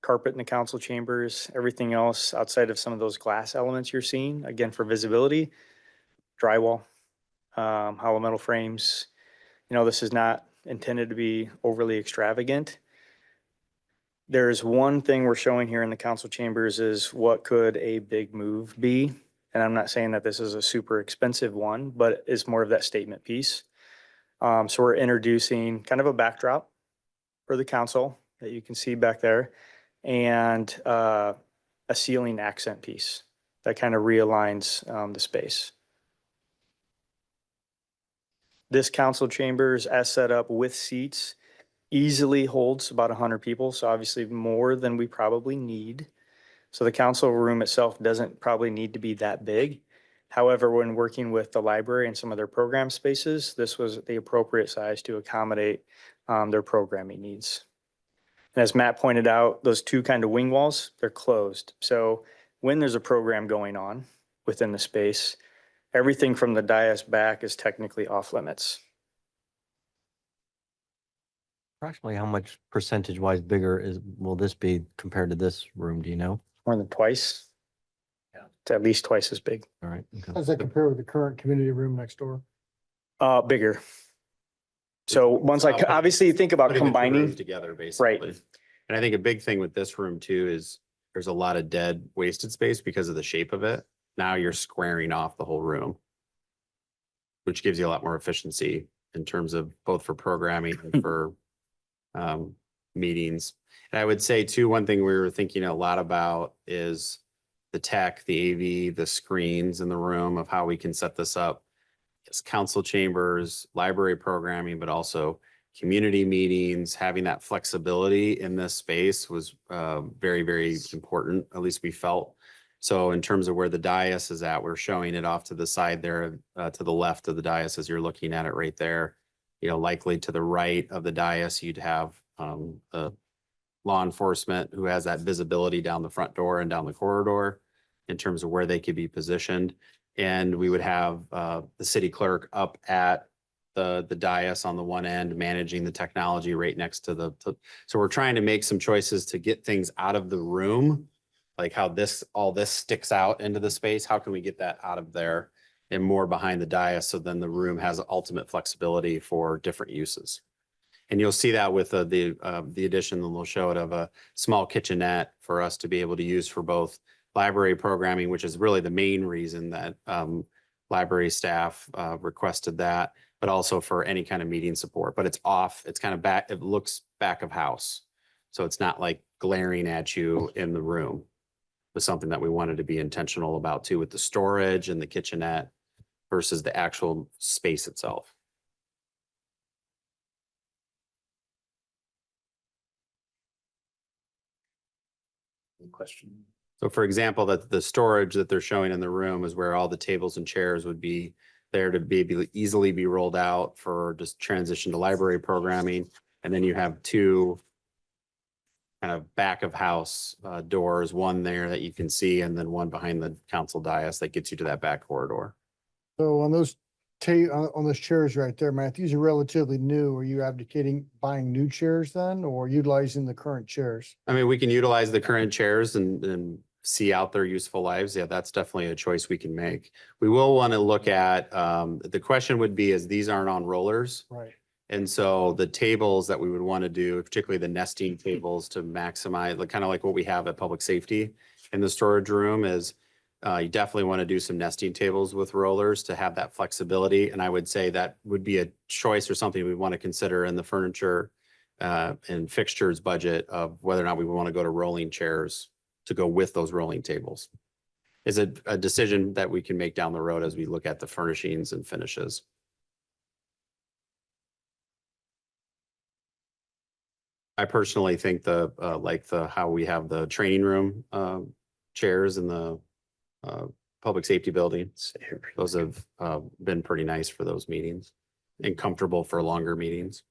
carpet in the council chambers, everything else outside of some of those glass elements you're seeing, again, for visibility, drywall, hollow metal frames. You know, this is not intended to be overly extravagant. There's one thing we're showing here in the council chambers is what could a big move be? And I'm not saying that this is a super expensive one, but it's more of that statement piece. So we're introducing kind of a backdrop for the council that you can see back there, and a ceiling accent piece that kind of realigns the space. This council chambers, as set up with seats, easily holds about 100 people, so obviously more than we probably need. So the council room itself doesn't probably need to be that big. However, when working with the library and some of their program spaces, this was the appropriate size to accommodate their programming needs. And as Matt pointed out, those two kind of wing walls, they're closed. So when there's a program going on within the space, everything from the dais back is technically off limits. Approximately how much percentage wise bigger will this be compared to this room? Do you know? More than twice. Yeah. It's at least twice as big. All right. Okay. How does that compare with the current community room next door? Bigger. So once I, obviously you think about Putting the two rooms combining, together, basically. And I think a big thing with this room too is there's a lot of dead wasted space because of the shape of it. Now you're squaring off the whole room, which gives you a lot more efficiency in terms of both for programming and for meetings. And I would say too, one thing we were thinking a lot about is the tech, the AV, the screens in the room, of how we can set this up as council chambers, library programming, but also community meetings. Having that flexibility in this space was very, very important, at least we felt. So in terms of where the dais is at, we're showing it off to the side there, to the left of the dais as you're looking at it right there. You know, likely to the right of the dais, you'd have a law enforcement who has that visibility down the front door and down the corridor in terms of where they could be positioned. And we would have the city clerk up at the dais on the one end, managing the technology right next to the. So we're trying to make some choices to get things out of the room, like how all this sticks out into the space. How can we get that out of there and more behind the dais, so then the room has ultimate flexibility for different uses? And you'll see that with the addition, and we'll show it, of a small kitchenette for us to be able to use for both library programming, which is really the main reason that library staff requested that, but also for any kind of meeting support. But it's off, it's kind of back, it looks back of house. So it's not like glaring at you in the room. Was something that we wanted to be intentional about too, with the storage and the kitchenette versus the actual space itself. Question. So for example, that the storage that they're showing in the room is where all the tables and chairs would be there to be easily be rolled out for just transition to library programming. And then you have two kind of back of house doors, one there that you can see, and then one behind the council dais that gets you to that back corridor. So on those on those chairs right there, Matt, these are relatively new. Are you advocating buying new chairs then, or utilizing the current chairs? I mean, we can utilize the current chairs and see out their useful lives, yeah, that's definitely a choice we can make. We will want to look at, the question would be is these aren't on rollers. Right. And so the tables that we would want to do, particularly the nesting tables to maximize, like kind of like what we have at public safety in the storage room is you definitely want to do some nesting tables with rollers to have that flexibility. And I would say that would be a choice or something we want to consider in the furniture and fixtures budget of whether or not we want to go to rolling chairs to go with those rolling tables. Is a decision that we can make down the road as we look at the furnishings and finishes. I personally think how we have the training room chairs in the public safety building. Those have been pretty nice for those meetings and comfortable for longer meetings.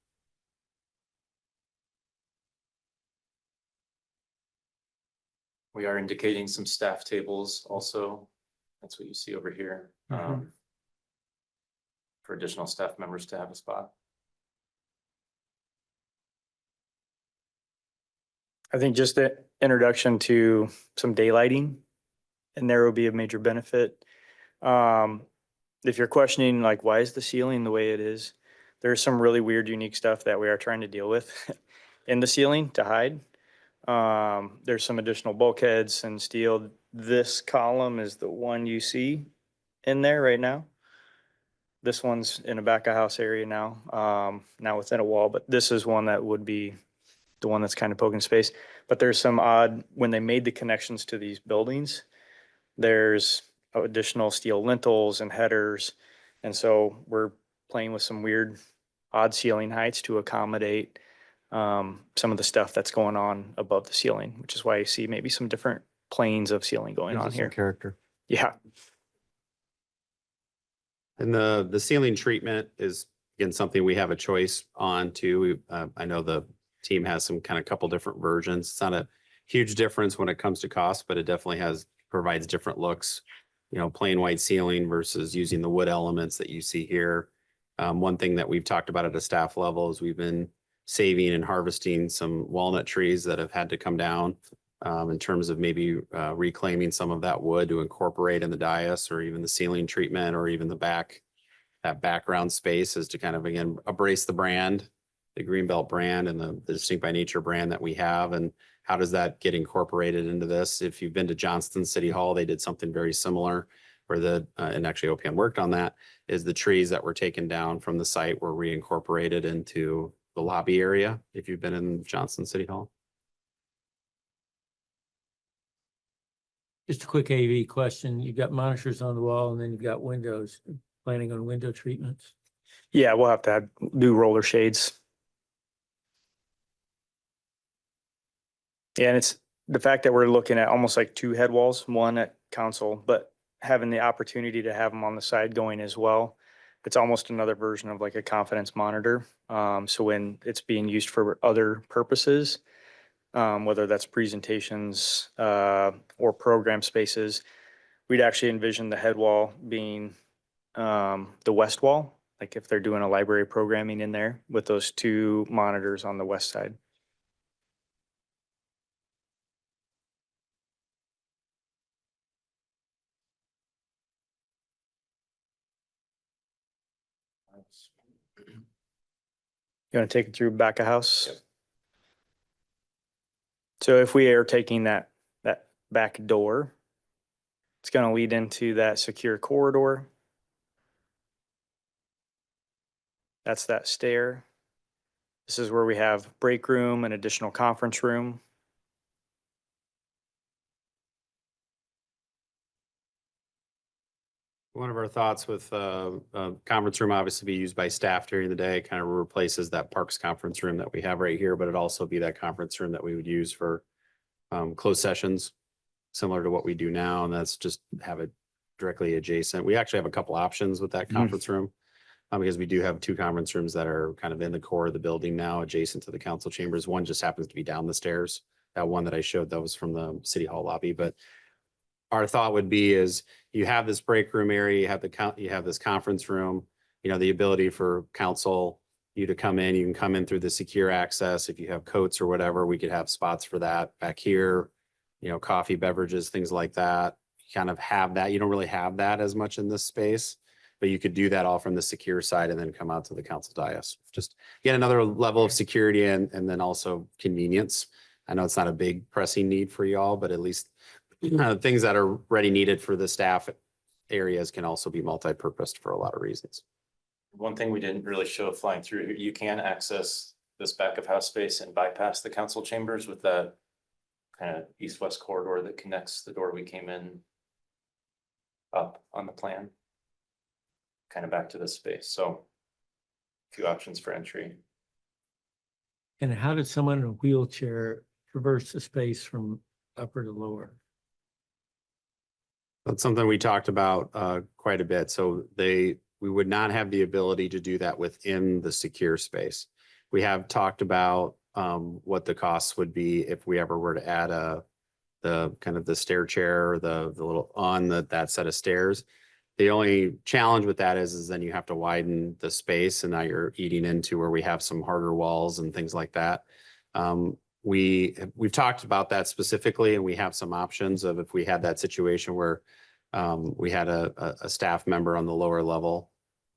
We are indicating some staff tables also. That's what you see over here. For additional staff members to have a spot. I think just the introduction to some daylighting and there will be a major benefit. If you're questioning like, why is the ceiling the way it is? There's some really weird, unique stuff that we are trying to deal with in the ceiling to hide. There's some additional bulkheads and steel. This column is the one you see in there right now. This one's in a back of house area now, now within a wall, but this is one that would be the one that's kind of poking space. But there's some odd, when they made the connections to these buildings, there's additional steel lintels and headers. And so we're playing with some weird odd ceiling heights to accommodate some of the stuff that's going on above the ceiling, which is why you see maybe some different planes of ceiling going Gives on it some here. character. Yeah. And the ceiling treatment is, again, something we have a choice on too. I know the team has some kind of couple different versions. It's not a huge difference when it comes to cost, but it definitely provides different looks. You know, plain white ceiling versus using the wood elements that you see here. One thing that we've talked about at a staff level is we've been saving and harvesting some walnut trees that have had to come down in terms of maybe reclaiming some of that wood to incorporate in the dais or even the ceiling treatment or even that background space is to kind of, again, embrace the brand, the Greenbelt brand and the Distinct by Nature brand that we have. And how does that get incorporated into this? If you've been to Johnston City Hall, they did something very similar where and actually OPM worked on that, is the trees that were taken down from the site were reincorporated into the lobby area, if you've been in Johnston City Hall. Just a quick AV question. You've got monitors on the wall and then you've got windows. Planning on window treatments? Yeah, we'll have to do roller shades. Yeah, and it's the fact that we're looking at almost like two head walls, one at council, but having the opportunity to have them on the side going as well. It's almost another version of like a confidence monitor. So when it's being used for other purposes, whether that's presentations or program spaces, we'd actually envision the head wall being the west wall, like if they're doing a library programming in there with those two monitors on the west side. You want to take it through back of house? Yep. So if we are taking that back door, it's going to lead into that secure corridor. That's that stair. This is where we have break room and additional conference room. One of our thoughts with conference room obviously be used by staff during the day, kind of replaces that Parks conference room that we have right here, but it'd also be that conference room that we would use for closed sessions, similar to what we do now, and that's just have it directly adjacent. We actually have a couple options with that conference room because we do have two conference rooms that are kind of in the core of the building now, adjacent to the council chambers. One just happens to be down the stairs. That one that I showed, that was from the City Hall lobby, but our thought would be is you have this break room area, you have this conference room, you know, the ability for council, you to come in, you can come in through the secure access. If you have coats or whatever, we could have spots for that back here. coffee, beverages, things like that. Kind of have that. You don't really have that as much in this space, but you could do that all from the secure side and then come out to the council dais. Just get another level of security and then also convenience. I know it's not a big pressing need for y'all, but at least things that are ready needed for the staff areas can also be multi-purposed for a lot of reasons. One thing we didn't really show flying through here, you can access this back of house space and bypass the council chambers with that kind of east-west corridor that connects the door we came in up on the plan, kind of back to this space. So a few options for entry. And how did someone in a wheelchair traverse the space from upper to lower? That's something we talked about quite a bit. So we would not have the ability to do that within the secure space. We have talked about what the costs would be if we ever were to add the kind of the stair chair, the little on that set of stairs. The only challenge with that is then you have to widen the space, and now you're eating into where we have some harder walls and things like that. We've talked about that specifically, and we have some options of if we had that situation where we had a staff member on the lower level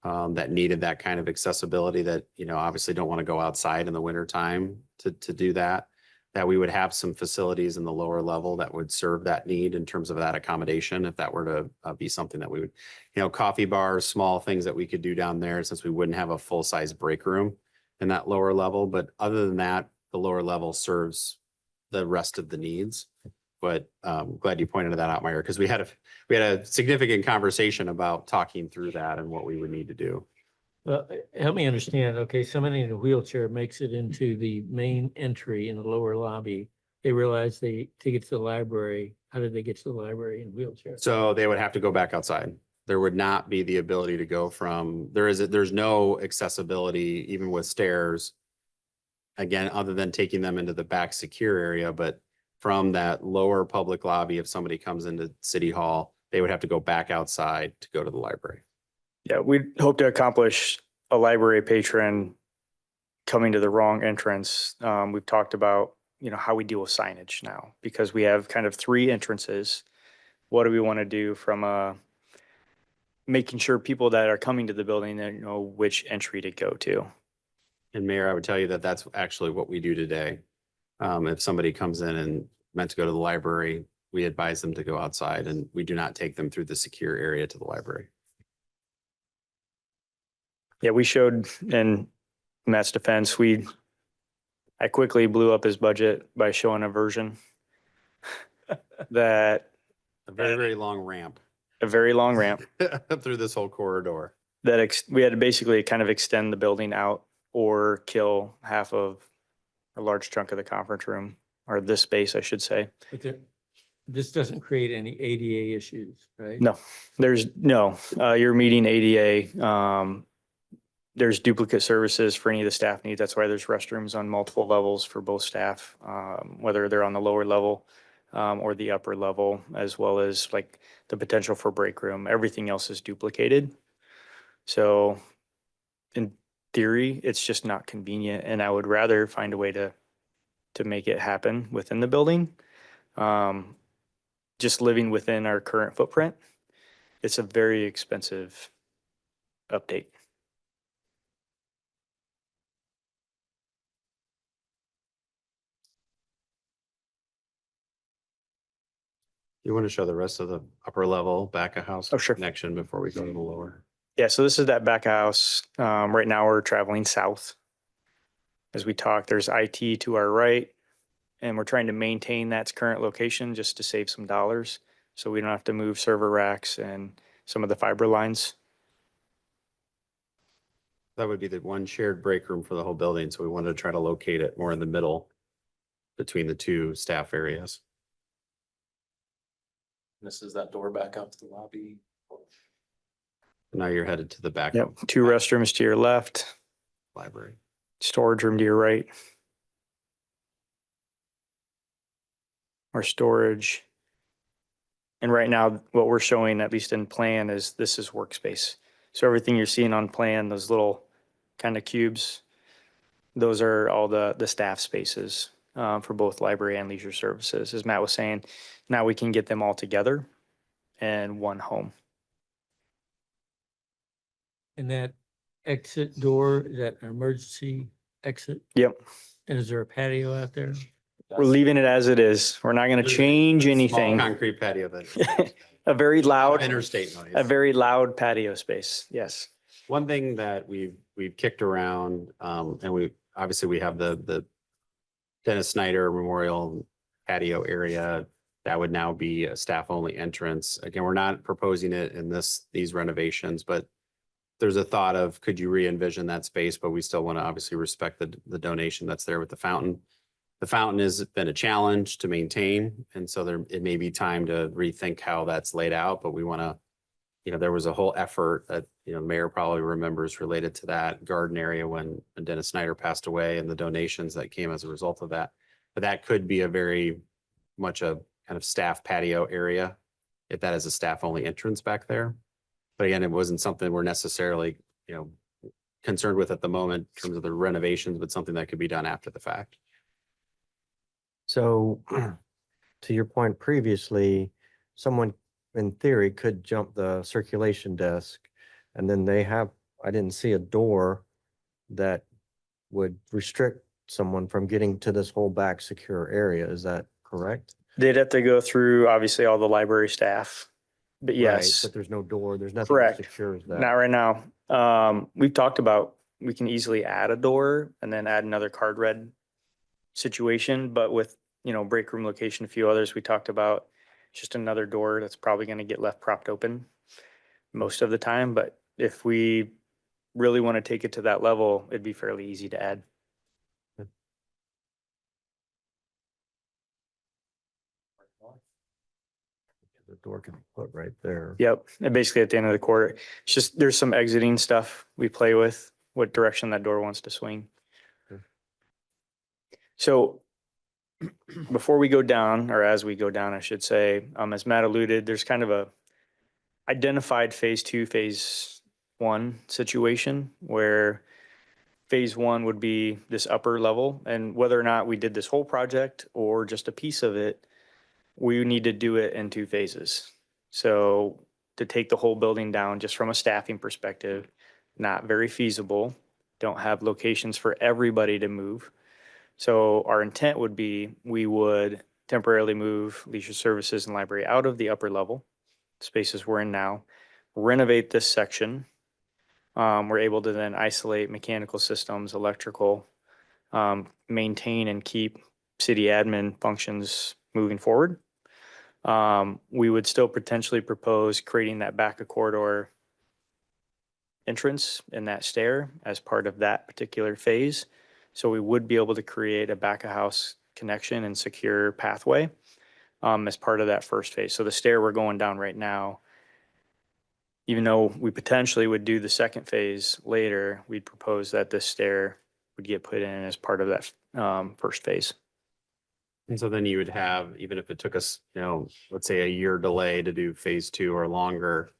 that needed that kind of accessibility that, obviously don't want to go outside in the winter time to do that we would have some facilities in the lower level that would serve that need in terms of that accommodation. If that were to be something that we would, coffee bars, small things that we could do down there, since we wouldn't have a full size break room in that lower level. But other than that, the lower level serves the rest of the needs. But glad you pointed that out, Meyer, because we had a significant conversation about talking through that and what we would need to do. Well, help me understand. Okay, somebody in a wheelchair makes it into the main entry in the lower lobby. They realize to get to the library. How did they get to the library in a wheelchair? So they would have to go back outside. There would not be the ability to go from, there's no accessibility even with stairs. Again, other than taking them into the back secure area, but from that lower public lobby, if somebody comes into City Hall, they would have to go back outside to go to the library. Yeah, we hope to accomplish a library patron coming to the wrong entrance. We've talked about, how we deal with signage now, because we have kind of three entrances. What do we want to do from making sure people that are coming to the building that know which entry to go to? And Mayor, I would tell you that that's actually what we do today. If somebody comes in and meant to go to the library, we advise them to go outside, and we do not take them through the secure area to the library. Yeah, we showed in Matt's defense, I quickly blew up his budget by showing a version that A very, very long ramp a very long ramp through this whole corridor. that we had to basically kind of extend the building out or kill half of a large chunk of the conference room, or this space, I should say. But this doesn't create any ADA issues, right? No, you're meeting ADA. There's duplicate services for any of the staff needs. That's why there's restrooms on multiple levels for both staff, whether they're on the lower level or the upper level, as well as like the potential for break room. Everything else is duplicated. So in theory, it's just not convenient, and I would rather find a way to make it happen within the building. Just living within our current footprint, it's a very expensive update. You want to show the rest of the upper level back of house Oh, sure. connection before we go to the lower? Yeah, so this is that back house. Right now we're traveling south. As we talk, there's IT to our right, and we're trying to maintain that current location just to save some dollars. So we don't have to move server racks and some of the fiber lines. That would be the one shared break room for the whole building. So we wanted to try to locate it more in the middle between the two staff areas. This is that door back out to the lobby. Now you're headed to the back Yep, of two restrooms to your left, library. storage room to your right. Or storage. And right now, what we're showing, at least in plan, is this is workspace. So everything you're seeing on plan, those little kind of cubes, those are all the staff spaces. for both library and leisure services. As Matt was saying, now we can get them all together in one home. And that exit door, is that an emergency exit? Yep. And is there a patio out there? We're leaving it as it is. We're not going to change Small anything. concrete patio that. A very loud, Interstate noise. a very loud patio space. Yes. One thing that we've kicked around, and we have the Dennis Snyder Memorial patio area. That would now be a staff-only entrance. Again, we're not proposing it in these renovations, but there's a thought of, could you re-envision that space, but we still want to obviously respect the donation that's there with the fountain. The fountain has been a challenge to maintain, and so it may be time to rethink how that's laid out, but we want to, there was a whole effort that, the mayor probably remembers related to that garden area when Dennis Snyder passed away and the donations that came as a result of that. But that could be a very much a kind of staff patio area, if that is a staff-only entrance back there. But again, it wasn't something we're necessarily, concerned with at the moment in terms of the renovations, but something that could be done after the fact. So to your point previously, someone in theory could jump the circulation desk and then I didn't see a door that would restrict someone from getting to this whole back secure area. Is that correct? They'd have to go through obviously all the library staff, but Right, yes, but there's no door, there's nothing that correct. secures that. Not right now. We've talked about, we can easily add a door and then add another card read situation, but with, break room location, a few others we talked about, just another door that's probably going to get left propped open most of the time. But if we really want to take it to that level, it'd be fairly easy to add. The door can be put right there. Yep. And basically at the end of the quarter, it's just, there's some exiting stuff we play with, what direction that door wants to swing. Sure. So before we go down, or as we go down, I should say, as Matt alluded, there's kind of a identified phase 2, phase 1 situation where phase 1 would be this upper level, and whether or not we did this whole project or just a piece of it, we need to do it in 2 phases. So to take the whole building down just from a staffing perspective, not very feasible. Don't have locations for everybody to move. So our intent would be, we would temporarily move leisure services and library out of the upper level spaces we're in now, renovate this section. We're able to then isolate mechanical systems, electrical, maintain and keep city admin functions moving forward. We would still potentially propose creating that back corridor entrance and that stair as part of that particular phase. So we would be able to create a back of house connection and secure pathway as part of that first phase. So the stair we're going down right now, even though we potentially would do the second phase later, we'd propose that this stair would get put in as part of that first phase. And so then you would have, even if it took us, let's say a year delay to do phase 2 or longer,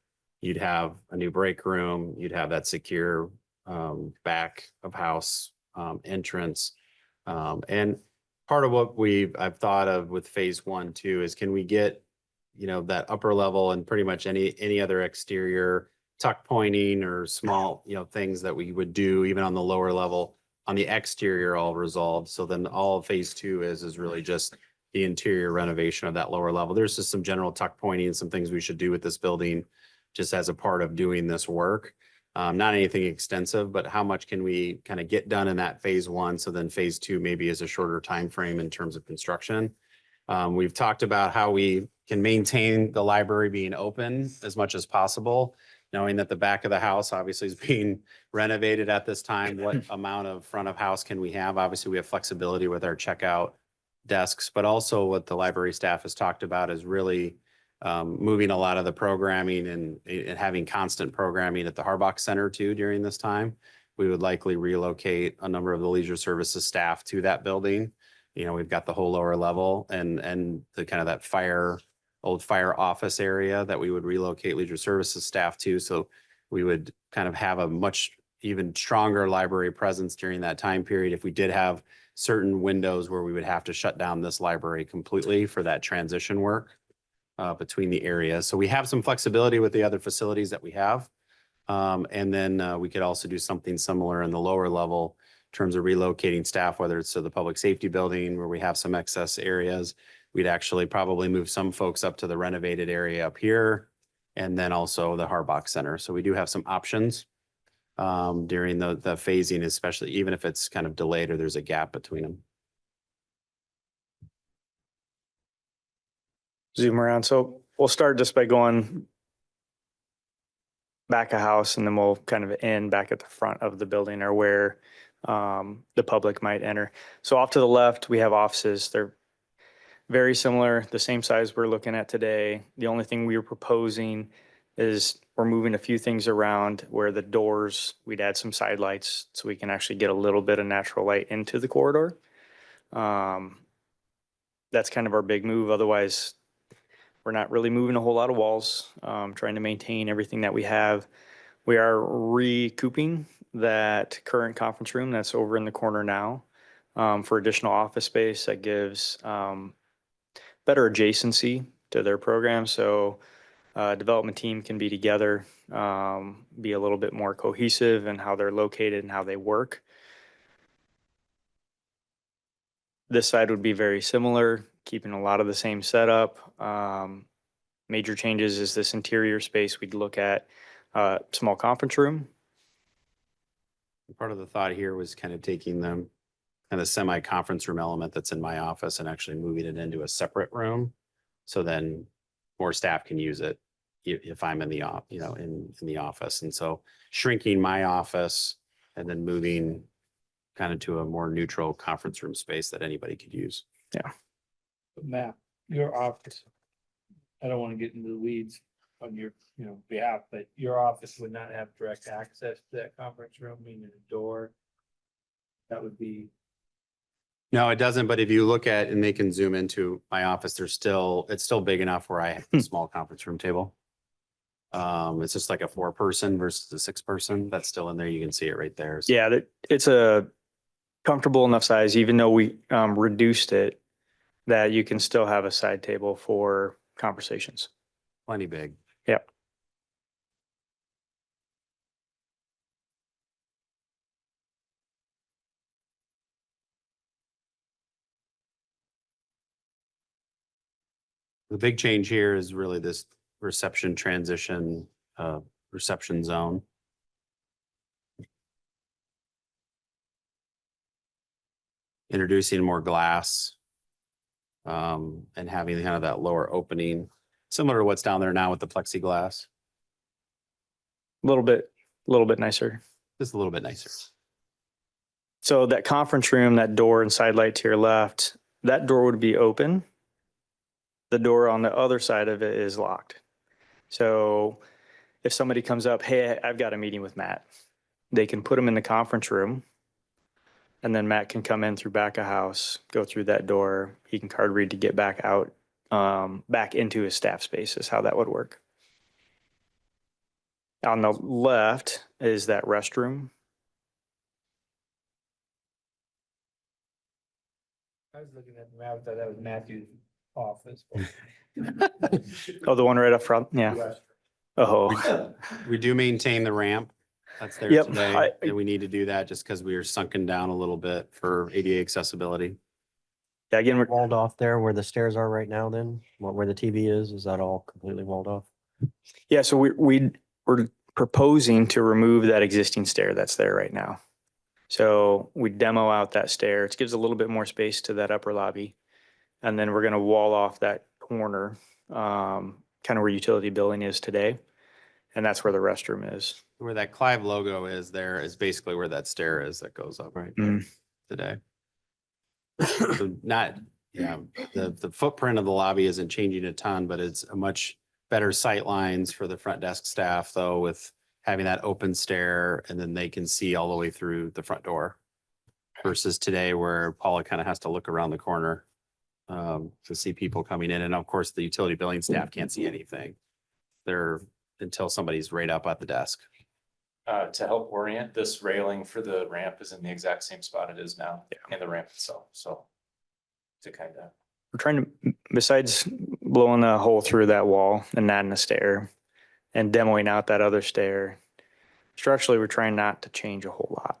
you'd have a new break room, you'd have that secure back of house entrance. And part of what I've thought of with phase 1 too is, can we get, that upper level and pretty much any other exterior tuck pointing or small, things that we would do even on the lower level on the exterior all resolved. So then all of phase 2 is really just the interior renovation of that lower level. There's just some general tuck pointing and some things we should do with this building just as a part of doing this work. Not anything extensive, but how much can we kind of get done in that phase 1? So then phase 2 maybe is a shorter time frame in terms of construction. We've talked about how we can maintain the library being open as much as possible, knowing that the back of the house obviously is being renovated at this time. What amount of front of house can we have? Obviously, we have flexibility with our checkout desks, but also what the library staff has talked about is really moving a lot of the programming and having constant programming at the Harbach Center too during this time. We would likely relocate a number of the leisure services staff to that building. We've got the whole lower level and the kind of that old fire office area that we would relocate leisure services staff to. So we would kind of have a much even stronger library presence during that time period if we did have certain windows where we would have to shut down this library completely for that transition work between the areas. So we have some flexibility with the other facilities that we have. And then we could also do something similar in the lower level in terms of relocating staff, whether it's to the public safety building where we have some excess areas. We'd actually probably move some folks up to the renovated area up here and then also the Harbach Center. So we do have some options during the phasing, especially even if it's kind of delayed or there's a gap between them. Zoom around. So we'll start just by going back a house and then we'll kind of end back at the front of the building or where the public might enter. So off to the left, we have offices. They're very similar, the same size we're looking at today. The only thing we were proposing is we're moving a few things around where the doors, we'd add some side lights so we can actually get a little bit of natural light into the corridor. That's kind of our big move. Otherwise, we're not really moving a whole lot of walls, trying to maintain everything that we have. We are recouping that current conference room that's over in the corner now for additional office space that gives better adjacency to their program. So development team can be together, be a little bit more cohesive in how they're located and how they work. This side would be very similar, keeping a lot of the same setup. Major changes is this interior space. We'd look at small conference room. Part of the thought here was kind of taking them kind of semi-conference room element that's in my office and actually moving it into a separate room. So then more staff can use it if I'm in the in the office. And so shrinking my office and then moving kind of to a more neutral conference room space that anybody could use. Yeah. Matt, your office, I don't want to get into the weeds on your, behalf, but your office would not have direct access to that conference room, meaning a door. That would be. No, it doesn't. But if you look at, and they can zoom into my office, it's still big enough where I have a small conference room table. It's just like a 4-person versus a 6-person. That's still in there. You can see it right there. So. Yeah, it's a comfortable enough size, even though we reduced it, that you can still have a side table for conversations. Plenty big. Yep. The big change here is really this reception transition, reception zone. Introducing more glass and having kind of that lower opening, similar to what's down there now with the plexiglass. A little bit nicer. Just a little bit nicer. So that conference room, that door and side light to your left, that door would be open. The door on the other side of it is locked. So if somebody comes up, hey, I've got a meeting with Matt, they can put them in the conference room. And then Matt can come in through back of house, go through that door. He can card read to get back out, back into his staff space is how that would work. On the left is that restroom. I was looking at the map, I thought that was Matthew's office. Oh, the one right up front? Yeah. Oh, We do maintain the ramp. That's there Yep, today. And we need to do that just because we are sunken down a little bit for ADA accessibility. yeah, again, we're, Walled off there where the stairs are right now then, where the TV is that all completely walled off? yeah, so we're proposing to remove that existing stair that's there right now. So we demo out that stair. It gives a little bit more space to that upper lobby. And then we're going to wall off that corner, kind of where utility building is today. And that's where the restroom is. Where that Clive logo is there is basically where that stair is that goes up right today. So not, the footprint of the lobby isn't changing a ton, but it's a much better sight lines for the front desk staff though, with having that open stair and then they can see all the way through the front door versus today where Paula kind of has to look around the corner to see people coming in. And of course, the utility billing staff can't see anything. They're until somebody's right up at the desk. To help orient, this railing for the ramp is in the exact same spot it is now, and the ramp itself, so. To kind of, We're trying to, besides blowing a hole through that wall and adding a stair and demoing out that other stair, structurally, we're trying not to change a whole lot.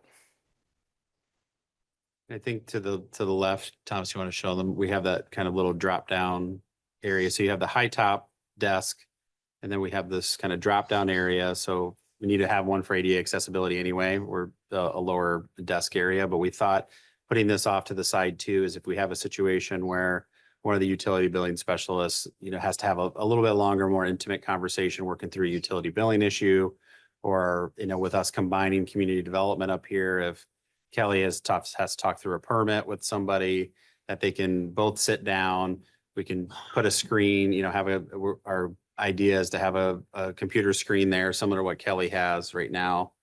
I think to the left, Thomas, you want to show them, we have that kind of little drop down area. So you have the high top desk, and then we have this kind of drop down area. So we need to have one for ADA accessibility anyway, or a lower desk area. But we thought putting this off to the side too is if we have a situation where one of the utility billing specialists, has to have a little bit longer, more intimate conversation working through a utility billing issue, or, with us combining community development up here, if Kelly has to talk through a permit with somebody, that they can both sit down. We can put a screen, our idea is to have a computer screen there, similar to what Kelly has right now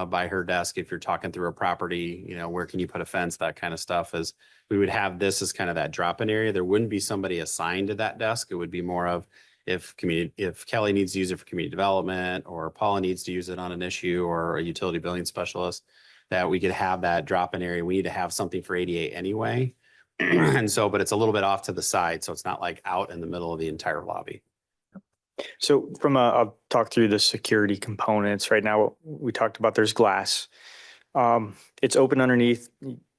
by her desk. If you're talking through a property, where can you put a fence, that kind of stuff, is we would have this as kind of that drop-in area. There wouldn't be somebody assigned to that desk. It would be more of if Kelly needs to use it for community development, or Paula needs to use it on an issue, or a utility billing specialist, that we could have that drop-in area. We need to have something for ADA anyway. And so, but it's a little bit off to the side, so it's not like out in the middle of the entire lobby. So I'll talk through the security components. Right now, we talked about there's glass. It's open underneath,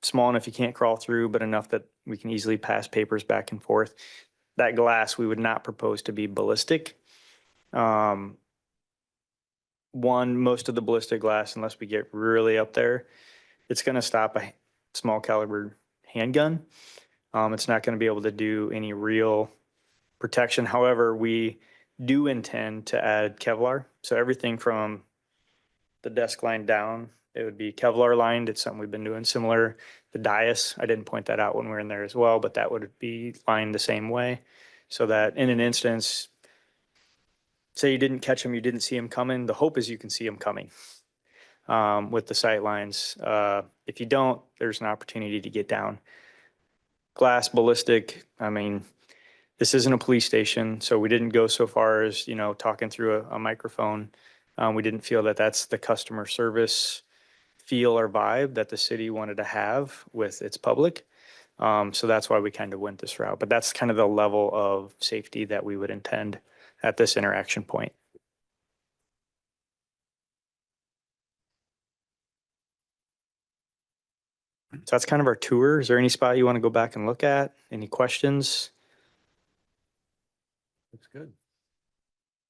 small enough you can't crawl through, but enough that we can easily pass papers back and forth. That glass, we would not propose to be ballistic. Most of the ballistic glass, unless we get really up there, it's going to stop a small caliber handgun. It's not going to be able to do any real protection. However, we do intend to add Kevlar. So everything from the desk line down, it would be Kevlar lined. It's something we've been doing similar. The dais, I didn't point that out when we were in there as well, but that would be lined the same way. So that in an instance, say you didn't catch him, you didn't see him coming, the hope is you can see him coming with the sight lines. If you don't, there's an opportunity to get down. Glass, ballistic, this isn't a police station, so we didn't go so far as, talking through a microphone. We didn't feel that that's the customer service feel or vibe that the city wanted to have with its public. So that's why we kind of went this route. But that's kind of the level of safety that we would intend at this interaction point. So that's kind of our tour. Is there any spot you want to go back and look at? Any questions? Looks good.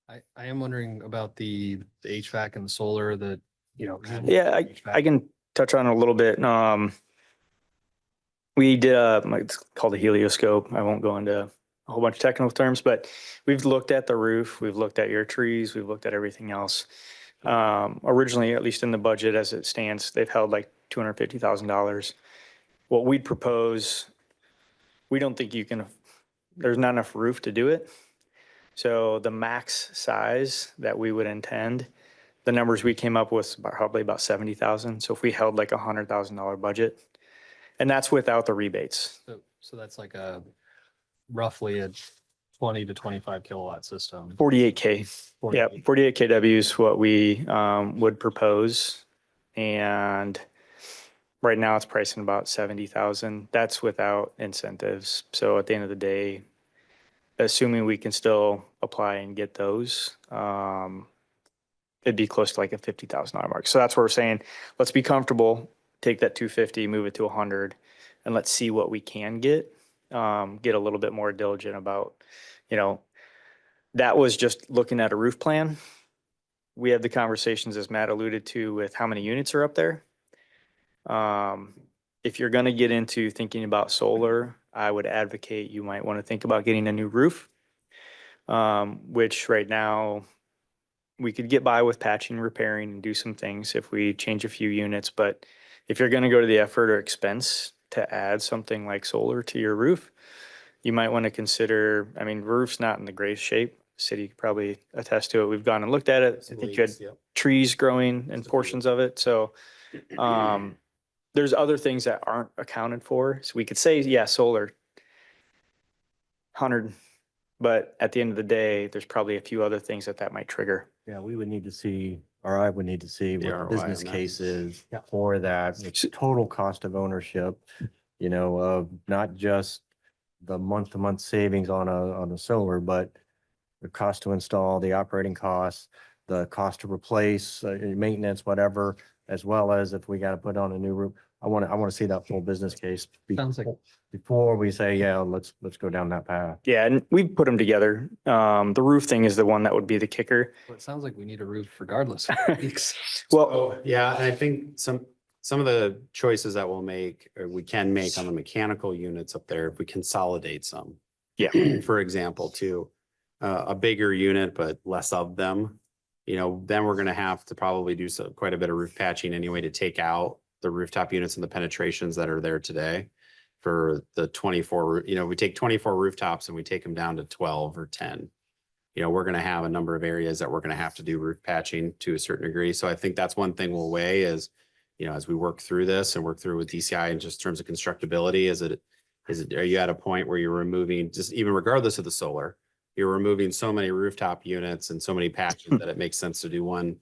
I am wondering about the HVAC and the solar that, Yeah, I can touch on it a little bit. We did it's called a helioscope. I won't go into a whole bunch of technical terms, but we've looked at the roof, we've looked at your trees, we've looked at everything else. Originally, at least in the budget as it stands, they've held like $250,000. What we'd propose, we don't think there's not enough roof to do it. So the max size that we would intend, the numbers we came up with probably about 70,000. So if we held like $100,000 budget, and that's without the rebates. So that's like roughly a 20 to 25 kilowatt system. 48K. Yeah, 48 kW is what we would propose. And right now it's pricing about 70,000. That's without incentives. So at the end of the day, assuming we can still apply and get those, it'd be close to like a $50,000 mark. So that's what we're saying. Let's be comfortable, take that 250, move it to 100, and let's see what we can get. Get a little bit more diligent about, that was just looking at a roof plan. We had the conversations, as Matt alluded to, with how many units are up there. If you're going to get into thinking about solar, I would advocate you might want to think about getting a new roof, which right now we could get by with patching, repairing, and do some things if we change a few units. But if you're going to go to the effort or expense to add something like solar to your roof, you might want to consider, roof's not in the greatest shape. City could probably attest to it. We've gone and looked at it. I think you had trees growing in portions of it. So there's other things that aren't accounted for. So we could say, yeah, solar, 100. But at the end of the day, there's probably a few other things that might trigger. Yeah, we would need to see or I would need to see The what the ROI business on that. case is Yeah. for that, the total cost of ownership, you know, of not just the month-to-month savings on a solar, but the cost to install, the operating costs, the cost to replace, maintenance, whatever, as well as if we got to put on a new roof. I want to see that full business case Sounds like before we say, yeah, let's go down that path. Yeah, and we've put them together. The roof thing is the one that would be the kicker. Well, it sounds like we need a roof regardless. Well, Oh, yeah, and I think some of the choices that we'll make, or we can make on the mechanical units up there, if we consolidate some. Yeah. For example, to a bigger unit, but less of them, you know, then we're gonna have to probably do quite a bit of roof patching anyway to take out the rooftop units and the penetrations that are there today. For the 24, you know, we take 24 rooftops and we take them down to 12 or 10. You know, we're gonna have a number of areas that we're gonna have to do roof patching to a certain degree. So I think that's one thing we'll weigh is, you know, as we work through this and work through with DCI in just terms of constructability, are you at a point where you're removing, just even regardless of the solar, you're removing so many rooftop units and so many patches that it makes sense to do one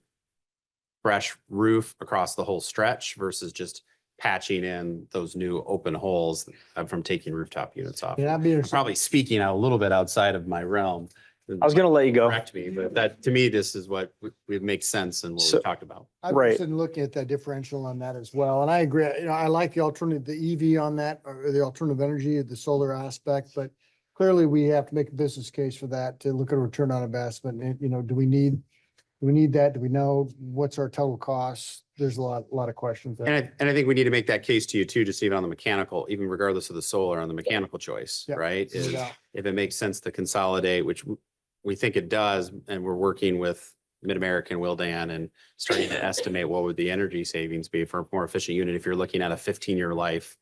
fresh roof across the whole stretch versus just patching in those new open holes from taking rooftop units off. Yeah, I'd be I'm probably speaking out a little bit outside of my realm. I was gonna let you go. Correct me, but that, to me, this is what would make sense and what So- we talked about. I've Right. been looking at that differential on that as well. And I agree, you know, I like the alternative, the EV on that, or the alternative energy, the solar aspect, but clearly we have to make a business case for that to look at a return on investment. And, you know, do we need that? Do we know what's our total cost? There's a lot of questions there. And I think we need to make that case to you too, just even on the mechanical, even regardless of the solar on the mechanical choice, Yeah. right? No Is doubt. if it makes sense to consolidate, which we think it does, and we're working with Mid-American, Willdan, and starting to estimate what would the energy savings be for a more efficient unit. If you're looking at a 15-year life,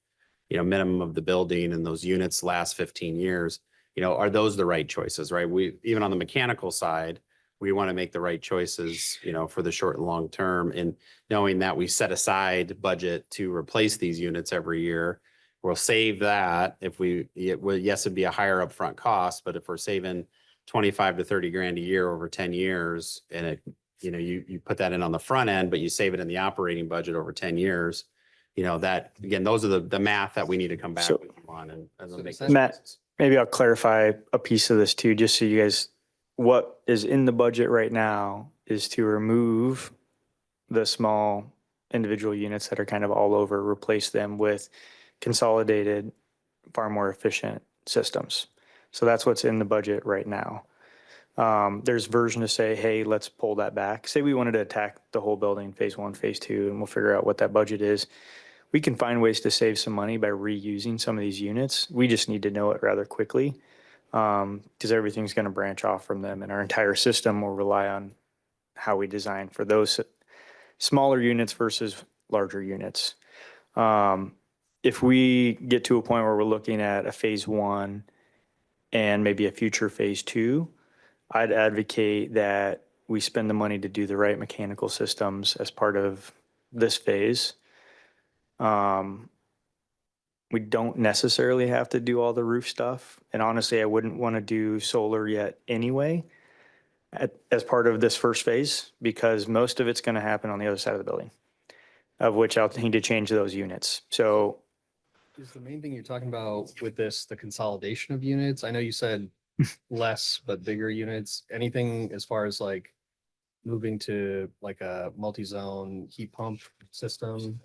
you know, minimum of the building and those units last 15 years, you know, are those the right choices, right? Even on the mechanical side, we want to make the right choices, you know, for the short and long term, and knowing that we set aside budget to replace these units every year. We'll save that if yes, it'd be a higher upfront cost, but if we're saving 25 to 30 grand a year over 10 years, and it, you know, you put that in on the front end, but you save it in the operating budget over 10 years, you know, that, again, those are the math that we need to come back So- with you on and So make. essentially- Matt, maybe I'll clarify a piece of this too, just so you guys, what is in the budget right now is to remove the small individual units that are kind of all over, replace them with consolidated, far more efficient systems. So that's what's in the budget right now. There's version to say, hey, let's pull that back. Say we wanted to attack the whole building, phase 1, phase 2, and we'll figure out what that budget is. We can find ways to save some money by reusing some of these units. We just need to know it rather quickly, because everything's going to branch off from them, and our entire system will rely on how we design for those smaller units versus larger units. If we get to a point where we're looking at a phase 1 and maybe a future phase 2, I'd advocate that we spend the money to do the right mechanical systems as part of this phase. We don't necessarily have to do all the roof stuff. And honestly, I wouldn't want to do solar yet anyway as part of this first phase, because most of it's going to happen on the other side of the building, of which I'll need to change those units. So Is the main thing you're talking about with this, the consolidation of units? I know you said less, but bigger units. Anything as far as like moving to like a multi-zone heat pump system?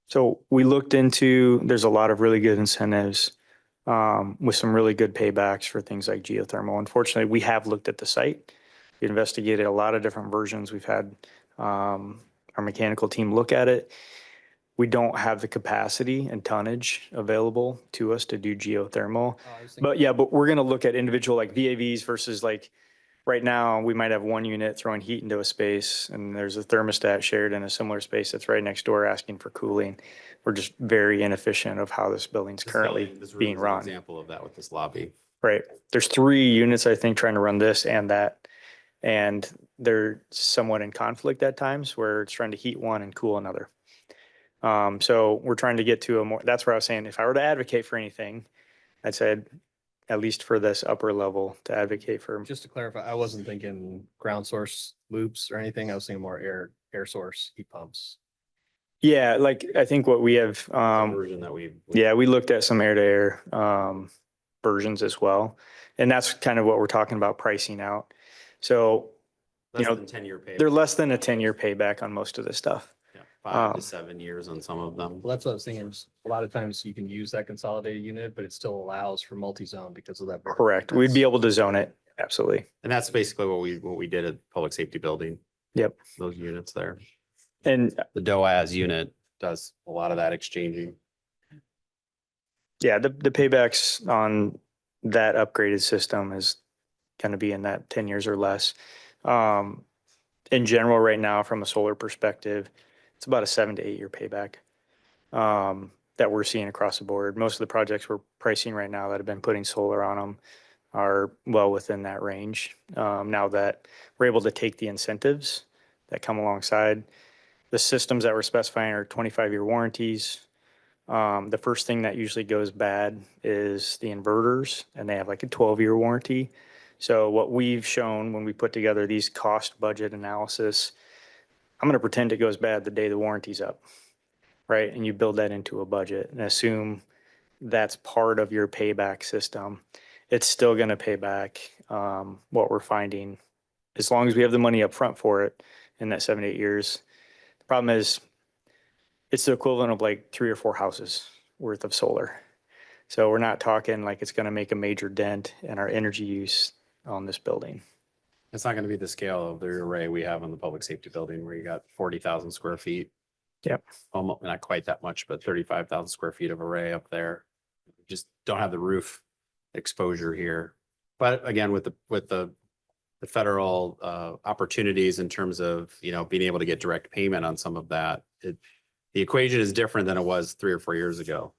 So we looked into, there's a lot of really good incentives with some really good paybacks for things like geothermal. Unfortunately, we have looked at the site. We investigated a lot of different versions. We've had our mechanical team look at it. We don't have the capacity and tonnage available to us to do geothermal. But yeah, but we're going to look at individual like VAVs versus like, right now, we might have one unit throwing heat into a space, and there's a thermostat shared in a similar space that's right next door asking for cooling. We're just very inefficient of how this building's currently This room being is an run. Example of that with this lobby. Right. There's 3 units, I think, trying to run this and that. And they're somewhat in conflict at times where it's trying to heat one and cool another. So we're trying to get to a more, that's where I was saying, if I were to advocate for anything, I said, at least for this upper level, to advocate for. Just to clarify, I wasn't thinking ground source loops or anything. I was thinking more air source heat pumps. Yeah, like I think what we have, Version that we. yeah, we looked at some air to air versions as well. And that's kind of what we're talking about pricing out. So, you Less know, than 10-year pay. they're less than a 10-year payback on most of this stuff. Yeah, 5 to 7 years on some of them. Well, that's what I was thinking. A lot of times you can use that consolidated unit, but it still allows for multi-zone because of that. Correct. We'd be able to zone it. Absolutely. And that's basically what we did at Public Safety Building. Yep. Those units there. And The DOAS unit does a lot of that exchanging. yeah, the paybacks on that upgraded system is going to be in that 10 years or less. In general, right now, from a solar perspective, it's about a 7 to 8 year payback that we're seeing across the board. Most of the projects we're pricing right now that have been putting solar on them are well within that range. Now that we're able to take the incentives that come alongside, the systems that we're specifying are 25-year warranties. The first thing that usually goes bad is the inverters, and they have like a 12-year warranty. So what we've shown when we put together these cost budget analysis, I'm going to pretend it goes bad the day the warranty's up, right? And you build that into a budget and assume that's part of your payback system. It's still going to pay back what we're finding as long as we have the money up front for it in that 7 to 8 years. The problem is it's the equivalent of like 3 or 4 houses worth of solar. So we're not talking like it's going to make a major dent in our energy use on this building. It's not going to be the scale of the array we have on the Public Safety Building where you got 40,000 square feet. Yep. Almost, not quite that much, but 35,000 square feet of array up there. Just don't have the roof exposure here. But again, with the federal opportunities in terms of, you know, being able to get direct payment on some of that, the equation is different than it was 3 or 4 years ago.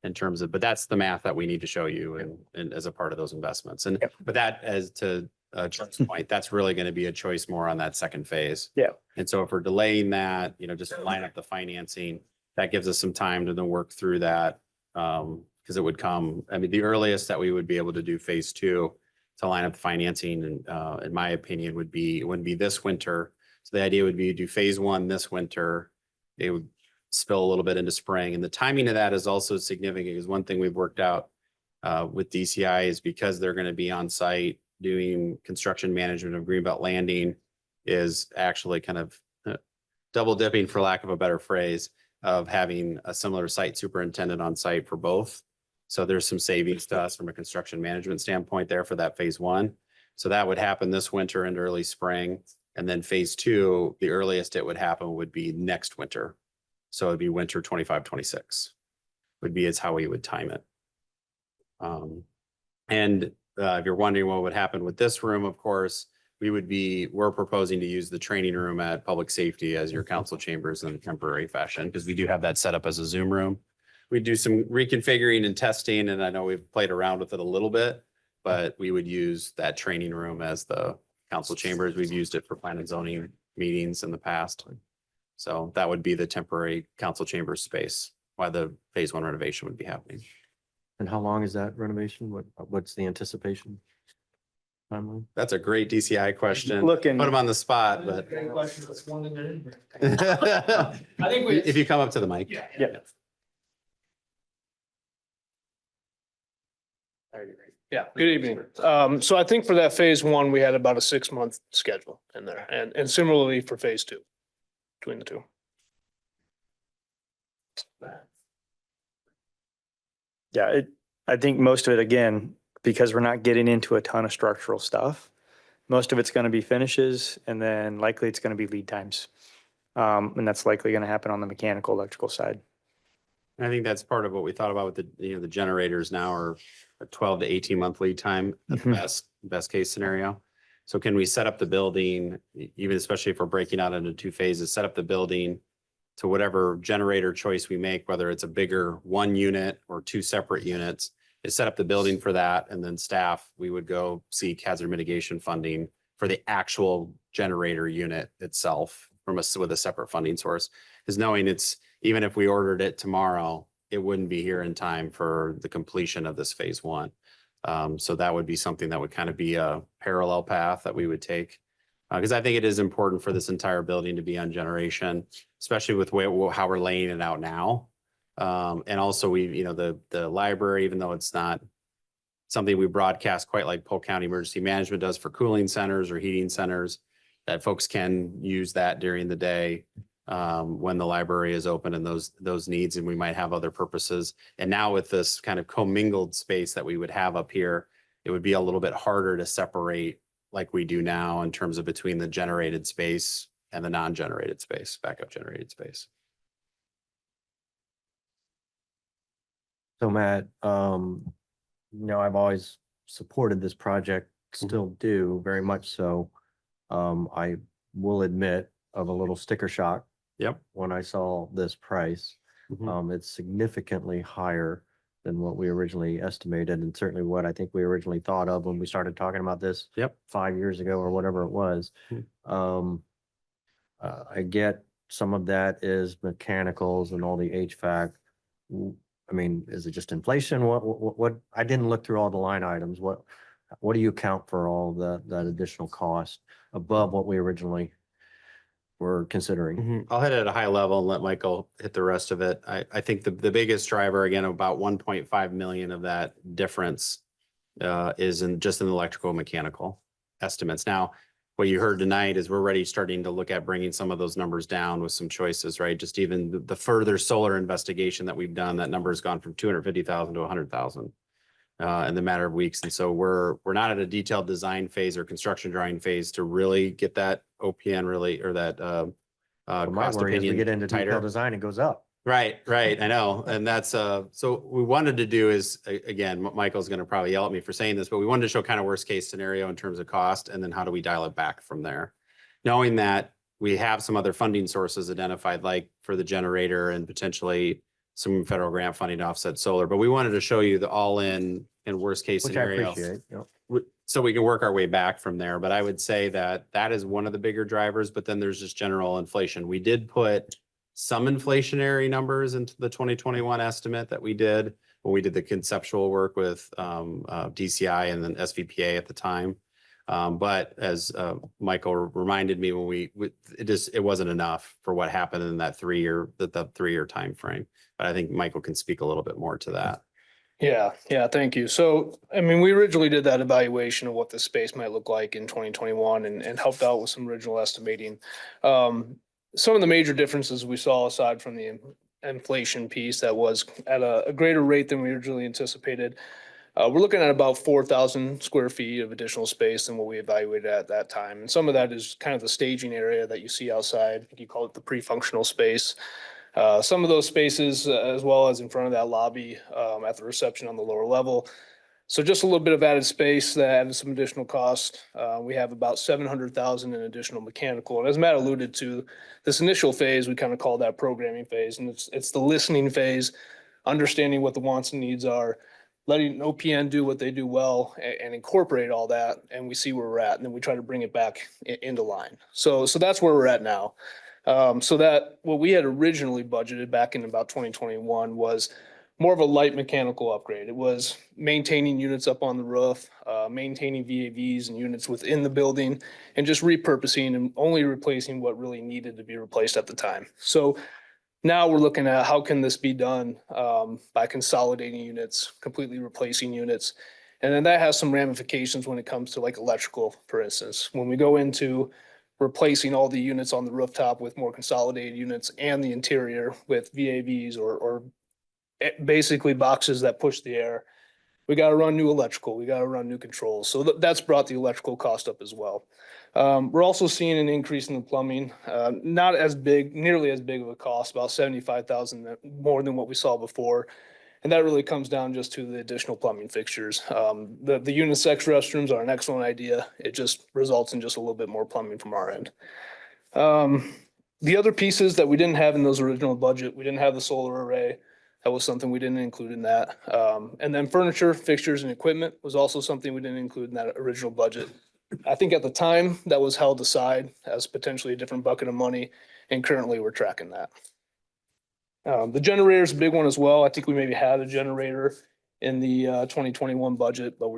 In terms of, but that's the math that we need to show you and as a part of those investments. And, but that, as to Charles' point, that's really going to be a choice more on that second phase. Yeah. And so if we're delaying that, you know, just line up the financing, that gives us some time to then work through that. Because it would come, I mean, the earliest that we would be able to do phase 2 to line up the financing, and in my opinion, wouldn't be this winter. So the idea would be to do phase 1 this winter. It would spill a little bit into spring. And the timing of that is also significant because one thing we've worked out with DCI is because they're going to be on site doing construction management of Greenbelt Landing is actually kind of double dipping, for lack of a better phrase, of having a similar site superintendent on site for both. So there's some savings to us from a construction management standpoint there for that phase 1. So that would happen this winter into early spring. And then phase 2, the earliest it would happen would be next winter. So it'd be winter 25, 26 would be is how we would time it. And if you're wondering what would happen with this room, of course, we're proposing to use the training room at Public Safety as your council chambers in a temporary fashion, because we do have that set up as a Zoom room. We do some reconfiguring and testing, and I know we've played around with it a little bit, but we would use that training room as the council chambers. We've used it for plan and zoning meetings in the past. So that would be the temporary council chamber space while the phase 1 renovation would be happening. And how long is that renovation? What's the anticipation timeline? That's a great DCI question. Looking- Put them on the spot, but. I think we. If you come up to the mic. Yeah. Yeah. Yeah, good evening. So I think for that phase 1, we had about a 6-month schedule in there, and similarly for phase 2, between the two. Yeah, I think most of it, again, because we're not getting into a ton of structural stuff, most of it's going to be finishes, and then likely it's going to be lead times. And that's likely going to happen on the mechanical, electrical side. I think that's part of what we thought about with the generators now are a 12 to 18 month lead time at the best case scenario. So can we set up the building, even especially if we're breaking out into 2 phases, set up the building to whatever generator choice we make, whether it's a bigger 1 unit or 2 separate units, is set up the building for that. And then staff, we would go seek hazard mitigation funding for the actual generator unit itself with a separate funding source. Because knowing even if we ordered it tomorrow, it wouldn't be here in time for the completion of this phase one. So that would be something that would kind of be a parallel path that we would take. Because I think it is important for this entire building to be on generation, especially with how we're laying it out now. And also the library, even though it's not something we broadcast quite like Polk County Emergency Management does for cooling centers or heating centers, that folks can use that during the day when the library is open and those needs, and we might have other purposes. And now with this kind of commingled space that we would have up here, it would be a little bit harder to separate like we do now in terms of between the generated space and the non-generated space, backup generated space. So Matt, I've always supported this project, still do very much so. I will admit of a little sticker shock. Yep. When I saw this price, it's significantly higher than what we originally estimated, and certainly what I think we originally thought of when we started talking about this. Yep. 5 years ago or whatever it was. I get some of that is mechanicals and all the HVAC. I mean, is it just inflation? What, I didn't look through all the line items. What do you account for all that additional cost above what we originally were considering? I'll hit it at a high level and let Michael hit the rest of it. I think the biggest driver, again, about 1.5 million of that difference is in the electrical mechanical estimates. Now, what you heard tonight is we're starting to look at bringing some of those numbers down with some choices, right? Just even the further solar investigation that we've done, that number has gone from 250,000 to 100,000 in the matter of weeks. And so we're not at a detailed design phase or construction drawing phase to really get that OPN or that My cost worry is we opinion get into tighter. detailed design, it goes up. Right. I know. And that's, so what we wanted to do is, again, Michael's going to probably yell at me for saying this, but we wanted to show kind of worst case scenario in terms of cost, and then how do we dial it back from there? Knowing that we have some other funding sources identified, like for the generator and potentially some federal grant funding to offset solar, but we wanted to show you the all-in and worst case Which I scenario. appreciate. Yep. So we can work our way back from there. But I would say that is one of the bigger drivers, but then there's just general inflation. We did put some inflationary numbers into the 2021 estimate that we did when we did the conceptual work with DCI and then SVPA at the time. But as Michael reminded me, it wasn't enough for what happened in that 3-year time frame. But I think Michael can speak a little bit more to that. Yeah, thank you. So, I mean, we originally did that evaluation of what the space might look like in 2021 and helped out with some original estimating. Some of the major differences we saw, aside from the inflation piece that was at a greater rate than we originally anticipated, we're looking at about 4,000 square feet of additional space than what we evaluated at that time. And some of that is kind of the staging area that you see outside. You call it the pre-functional space. Some of those spaces, as well as in front of that lobby at the reception on the lower level. So just a little bit of added space that added some additional cost. We have about 700,000 in additional mechanical. And as Matt alluded to, this initial phase, we kind of call that programming phase. And it's the listening phase, understanding what the wants and needs are, letting OPN do what they do well and incorporate all that. And we see where we're at. And then we try to bring it back into line. So that's where we're at now. So that what we had originally budgeted back in about 2021 was more of a light mechanical upgrade. It was maintaining units up on the roof, maintaining VAVs and units within the building, and just repurposing and only replacing what really needed to be replaced at the time. So now we're looking at how can this be done by consolidating units, completely replacing units. And then that has some ramifications when it comes to like electrical, for instance. When we go into replacing all the units on the rooftop with more consolidated units and the interior with VAVs or basically boxes that push the air, we got to run new electrical, we got to run new controls. So that's brought the electrical cost up as well. We're also seeing an increase in the plumbing, not as big, nearly as big of a cost, about 75,000 more than what we saw before. And that really comes down just to the additional plumbing fixtures. The unisex restrooms are an excellent idea. It just results in just a little bit more plumbing from our end. The other pieces that we didn't have in those original budget, we didn't have the solar array. That was something we didn't include in that. And then furniture, fixtures, and equipment was also something we didn't include in that original budget. I think at the time that was held aside as potentially a different bucket of money, and currently we're tracking that. The generator is a big one as well. I think we maybe had a generator in the 2021 budget, but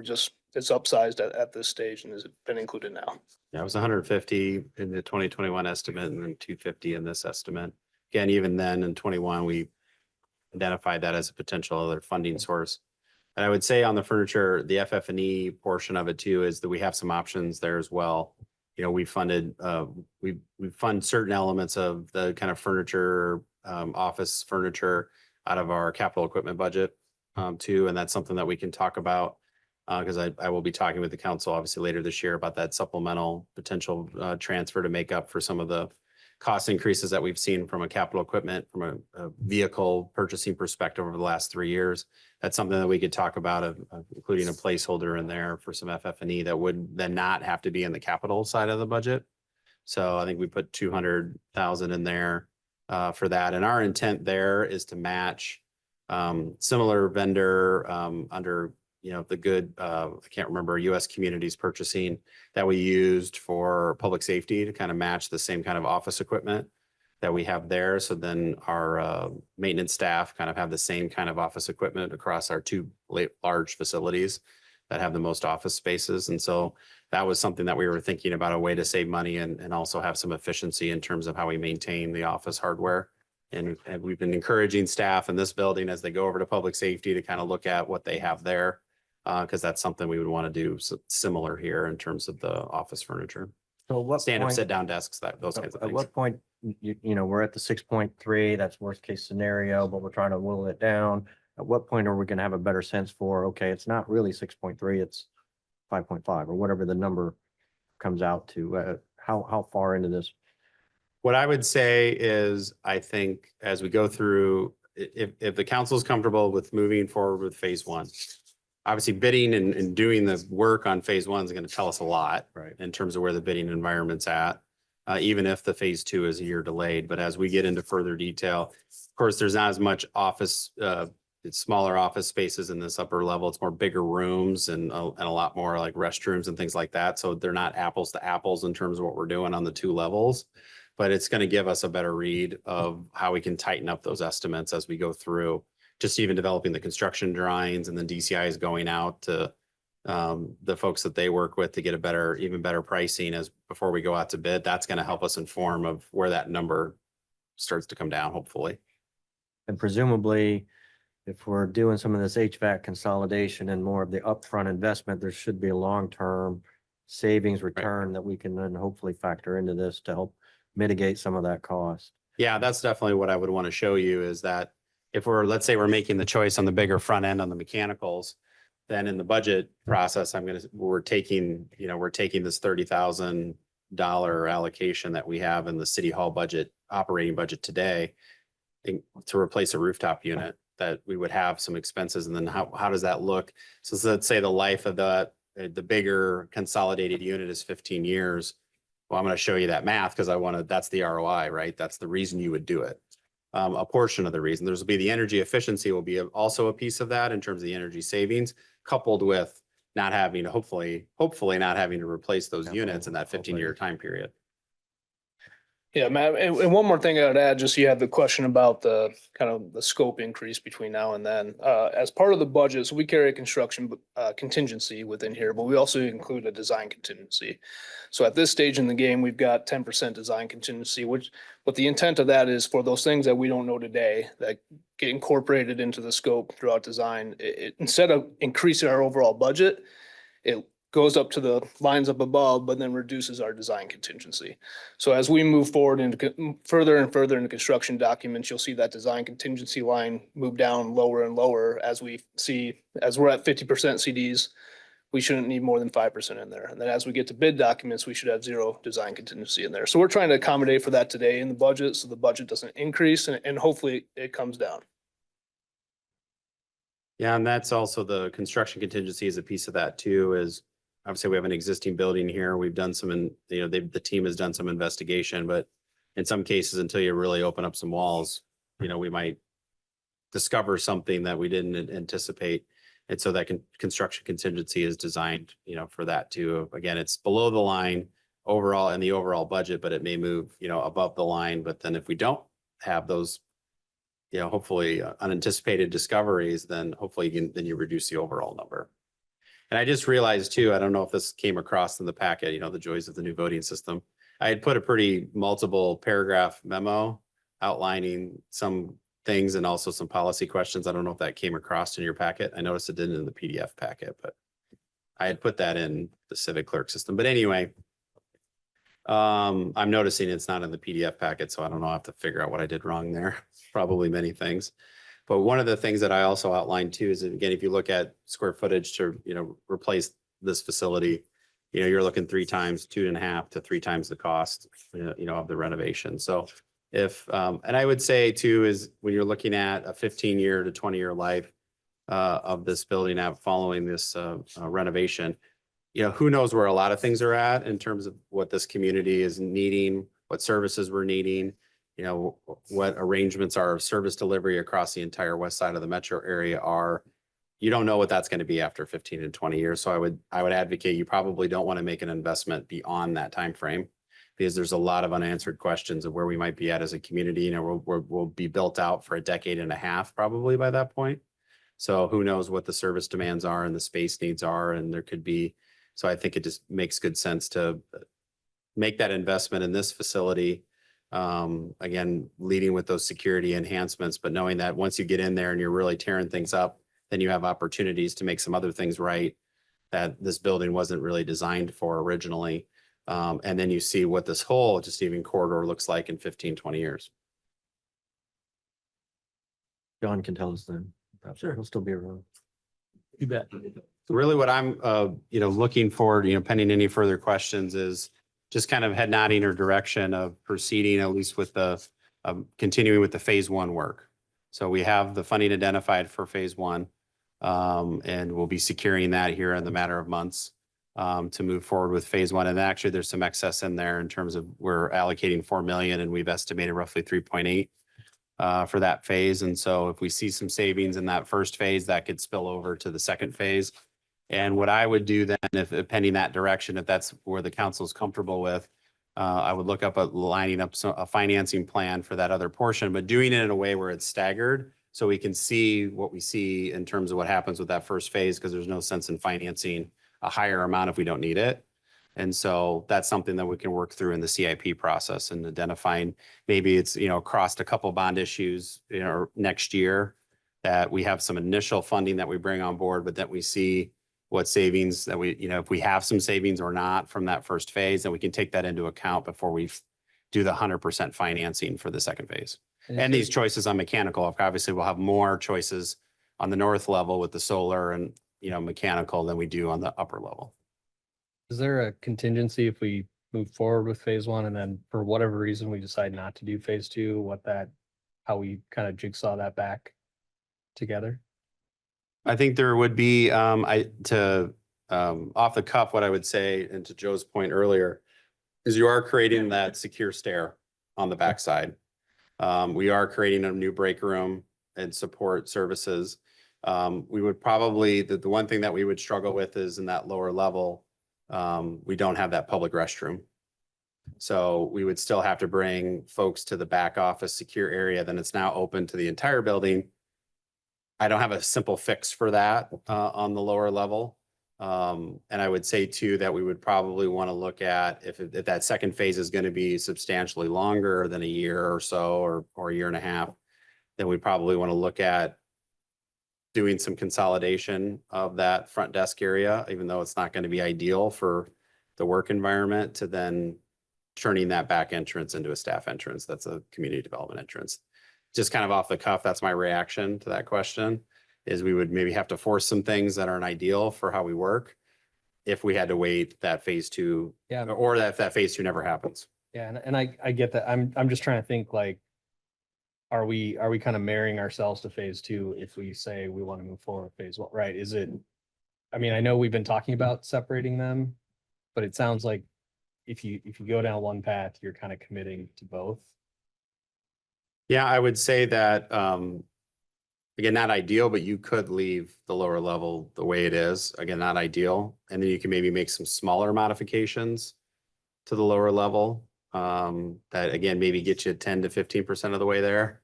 it's upsized at this stage and has been included now. Yeah, it was 150 in the 2021 estimate and then 250 in this estimate. Again, even then in 21, we identified that as a potential other funding source. And I would say on the furniture, the FF&E portion of it too, is that we have some options there as well. You know, we funded, we fund certain elements of the kind of furniture, office furniture out of our capital equipment budget too. And that's something that we can talk about because I will be talking with the council obviously later this year about that supplemental potential transfer to make up for some of the cost increases that we've seen from a capital equipment, from a vehicle purchasing perspective over the last 3 years. That's something that we could talk about, including a placeholder in there for some FF&E that would then not have to be in the capital side of the budget. So I think we put 200,000 in there for that. And our intent there is to match similar vendor under, you know, the good, I can't remember, US Communities Purchasing that we used for public safety to kind of match the same kind of office equipment that we have there. So then our maintenance staff kind of have the same kind of office equipment across our two large facilities that have the most office spaces. And so that was something that we were thinking about, a way to save money and also have some efficiency in terms of how we maintain the office hardware. And we've been encouraging staff in this building as they go over to public safety to kind of look at what they have there. Because that's something we would want to do similar here in terms of the office furniture. So what Stand-up, point- sit-down desks, those kinds of At things. what point, you know, we're at the 6.3, that's worst case scenario, but we're trying to whittle it down. At what point are we gonna have a better sense for, okay, it's not really 6.3, it's 5.5 or whatever the number comes out to? How far into this? What I would say is, I think as we go through, if the council is comfortable with moving forward with phase one, obviously bidding and doing the work on phase one is going to tell us a lot. Right. In terms of where the bidding environment's at, even if the phase two is a year delayed. But as we get into further detail, of course, there's not as much office, it's smaller office spaces in this upper level. It's more bigger rooms and a lot more like restrooms and things like that. So they're not apples to apples in terms of what we're doing on the two levels. But it's going to give us a better read of how we can tighten up those estimates as we go through. Just even developing the construction drawings, and then DCI is going out to the folks that they work with to get even better pricing as before we go out to bid. That's going to help us inform of where that number starts to come down, hopefully. And presumably, if we're doing some of this HVAC consolidation and more of the upfront investment, there should be a long-term savings return that we can then hopefully factor into this to help mitigate some of that cost. Yeah, that's definitely what I would want to show you, is that if let's say we're making the choice on the bigger front end on the mechanicals, then in the budget process, we're taking this $30,000 allocation that we have in the city hall budget, operating budget today, to replace a rooftop unit, that we would have some expenses. And then how does that look? So let's say the life of the bigger consolidated unit is 15 years. Well, I'm going to show you that math because that's the ROI, right? That's the reason you would do it. A portion of the reason. There's will be the energy efficiency will be also a piece of that in terms of the energy savings, coupled with not having, hopefully not having to replace those units in that 15-year time period. Yeah, Matt, and one more thing I would add, just you had the question about the kind of the scope increase between now and then. As part of the budget, so we carry a construction contingency within here, but we also include a design contingency. So at this stage in the game, we've got 10% design contingency, but the intent of that is for those things that we don't know today that get incorporated into the scope throughout design. Instead of increasing our overall budget, it goes up to the lines up above, but then reduces our design contingency. So as we move forward into further and further into construction documents, you'll see that design contingency line move down lower and lower as we're at 50% CDs, we shouldn't need more than 5% in there. And then as we get to bid documents, we should have 0 design contingency in there. So we're trying to accommodate for that today in the budget, so the budget doesn't increase and hopefully it comes down. Yeah, and that's also the construction contingency is a piece of that too, is obviously we have an existing building here. We've done the team has done some investigation, but in some cases, until you really open up some walls, we might discover something that we didn't anticipate. And so that construction contingency is designed, for that too. Again, it's below the line overall in the overall budget, but it may move, above the line. But then if we don't have those hopefully unanticipated discoveries, then hopefully then you reduce the overall number. And I just realized too, I don't know if this came across in the packet, the joys of the new voting system. I had put a pretty multiple paragraph memo outlining some things and also some policy questions. I don't know if that came across in your packet. I noticed it didn't in the PDF packet, but I had put that in the civic clerk system. But anyway, I'm noticing it's not in the PDF packet, so I don't know. I have to figure out what I did wrong there. Probably many things. But one of the things that I also outlined too is, again, if you look at square footage to, replace this facility, you're looking 3 times, 2.5 to 3 times the cost, of the renovation. So if, and I would say too, is when you're looking at a 15-year to 20-year life of this building out following this renovation, who knows where a lot of things are at in terms of what this community is needing, what services we're needing, what arrangements are of service delivery across the entire west side of the metro area are. You don't know what that's going to be after 15 and 20 years. So I would advocate you probably don't want to make an investment beyond that time frame, because there's a lot of unanswered questions of where we might be at as a community. We'll be built out for a decade and a half probably by that point. So who knows what the service demands are and the space needs are, and there could be. So I think it just makes good sense to make that investment in this facility. Again, leading with those security enhancements, but knowing that once you get in there and you're really tearing things up, then you have opportunities to make some other things right that this building wasn't really designed for originally. And then you see what this whole just even corridor looks like in 15, 20 years. John can tell us then. Sure. He'll still be around. You bet. Really what I'm, looking forward, pending any further questions, is just kind of head nodding or direction of proceeding at least with the, continuing with the phase 1 work. So we have the funding identified for phase 1, and we'll be securing that here in the matter of months to move forward with phase 1. And actually there's some excess in there in terms of we're allocating 4 million and we've estimated roughly 3.8 for that phase. And so if we see some savings in that first phase, that could spill over to the second phase. And what I would do then, if pending that direction, if that's where the council is comfortable with, I would look up at lining up a financing plan for that other portion, but doing it in a way where it's staggered so we can see what we see in terms of what happens with that first phase, because there's no sense in financing a higher amount if we don't need it. And so that's something that we can work through in the CIP process and identifying maybe it's, across a couple bond issues, next year that we have some initial funding that we bring on board, but that we see what savings that we, if we have some savings or not from that first phase, then we can take that into account before we do the 100% financing for the second phase. And these choices on mechanical, obviously we'll have more choices on the north level with the solar and, mechanical than we do on the upper level. Is there a contingency if we move forward with phase 1 and then for whatever reason we decide not to do phase 2, how we kind of jigsaw that back together? I think there would be, off the cuff, what I would say, and to Joe's point earlier, is you are creating that secure stair on the backside. We are creating a new break room and support services. We would probably, the one thing that we would struggle with is in that lower level, we don't have that public restroom. So we would still have to bring folks to the back office secure area. Then it's now open to the entire building. I don't have a simple fix for that on the lower level. And I would say too, that we would probably want to look at if that second phase is going to be substantially longer than a year or so, or a year and a half, then we probably want to look at doing some consolidation of that front desk area, even though it's not going to be ideal for the work environment, to then turning that back entrance into a staff entrance. That's a community development entrance. Just kind of off the cuff, that's my reaction to that question, is we would maybe have to force some things that aren't ideal for how we work if we had to wait that phase 2, or if that phase 2 never happens. Yeah, and I get that. I'm just trying to think like, are we kind of marrying ourselves to phase 2 if we say we want to move forward with phase 1, right? I mean, I know we've been talking about separating them, but it sounds like if you go down one path, you're kind of committing to both. Yeah, I would say that, again, not ideal, but you could leave the lower level the way it is. Again, not ideal. And then you can maybe make some smaller modifications to the lower level that, again, maybe get you 10 to 15% of the way there.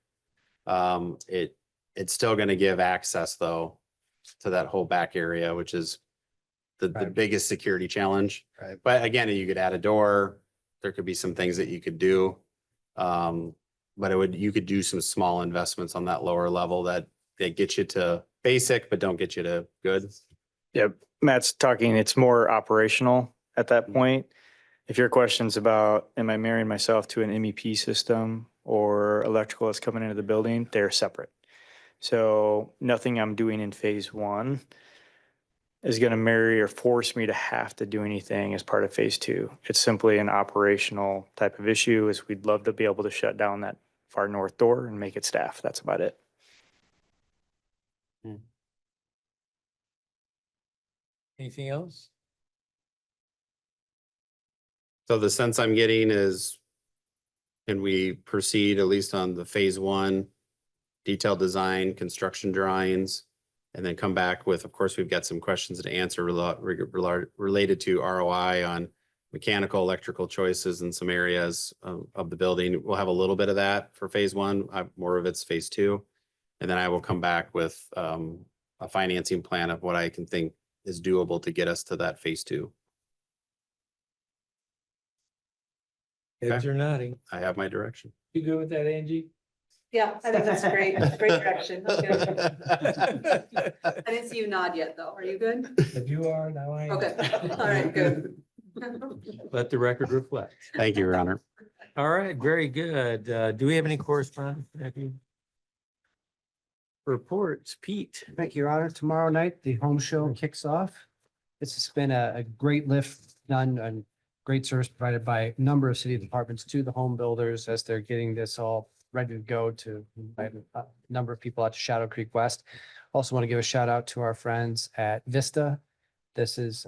It's still gonna give access though to that whole back area, which is the Right. biggest security challenge. Right. But again, you could add a door, there could be some things that you could do. But you could do some small investments on that lower level that get you to basic, but don't get you to good. Yep, Matt's talking, it's more operational at that point. If your question's about, am I marrying myself to an MEP system or electrical that's coming into the building, they're separate. So nothing I'm doing in phase one is going to marry or force me to have to do anything as part of phase two. It's simply an operational type of issue, is we'd love to be able to shut down that far north door and make it staff. That's about it. Anything else? So the sense I'm getting is, can we proceed at least on the phase one, detailed design, construction drawings, and then come back with, of course, we've got some questions to answer related to ROI on mechanical, electrical choices in some areas of the building. We'll have a little bit of that for phase one, more of it's phase two. And then I will come back with a financing plan of what I can think is doable to get us to that phase two. Heads are nodding. I have my direction. You good with that, Angie? Yeah, I think that's great. Great direction. Okay. I didn't see you nod yet, though. Are you good? If you are, now I am. Okay. All right, good. Let the record reflect. Thank you, Your Honor. All right, very good. Do we have any correspondence? Matthew? Reports, Pete. Thank you, Your Honor. Tomorrow night, the home show kicks off. This has been a great lift done and great service provided by a number of city departments to the home builders as they're getting this all ready to go to invite a number of people out to Shadow Creek West. Also want to give a shout out to our friends at Vista. This is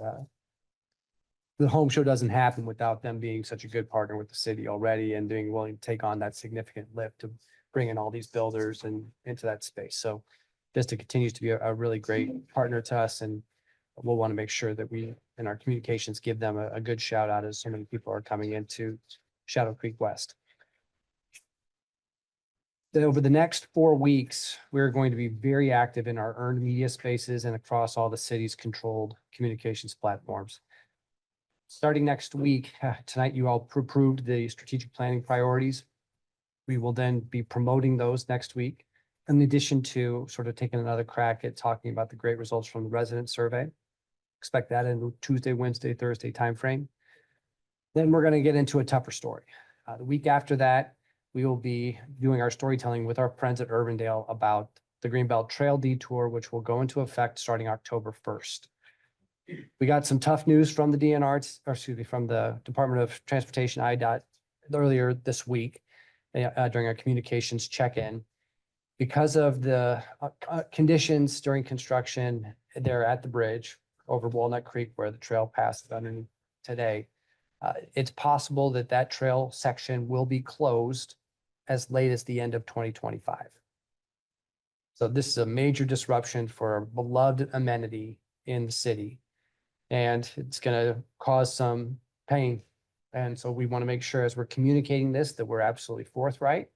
the home show doesn't happen without them being such a good partner with the city already and being willing to take on that significant lift to bring in all these builders and into that space. So Vista continues to be a really great partner to us, and we'll want to make sure that we, in our communications, give them a good shout out as so many people are coming into Shadow Creek West. Then over the next 4 weeks, we're going to be very active in our earned media spaces and across all the city's controlled communications platforms. Starting next week, tonight you all approved the strategic planning priorities. We will then be promoting those next week, in addition to sort of taking another crack at talking about the great results from the resident survey. Expect that in Tuesday, Wednesday, Thursday timeframe. Then we're going to get into a tougher story. The week after that, we will be doing our storytelling with our friends at Urbandale about the Greenbelt Trail Detour, which will go into effect starting October 1st. We got some tough news from the DNR, or excuse me, from the Department of Transportation, IDOT, earlier this week during our communications check-in. Because of the conditions during construction there at the bridge over Walnut Creek where the trail passed underneath today, it's possible that that trail section will be closed as late as the end of 2025. So this is a major disruption for a beloved amenity in the city, and it's going to cause some pain. And so we want to make sure as we're communicating this, that we're absolutely forthright,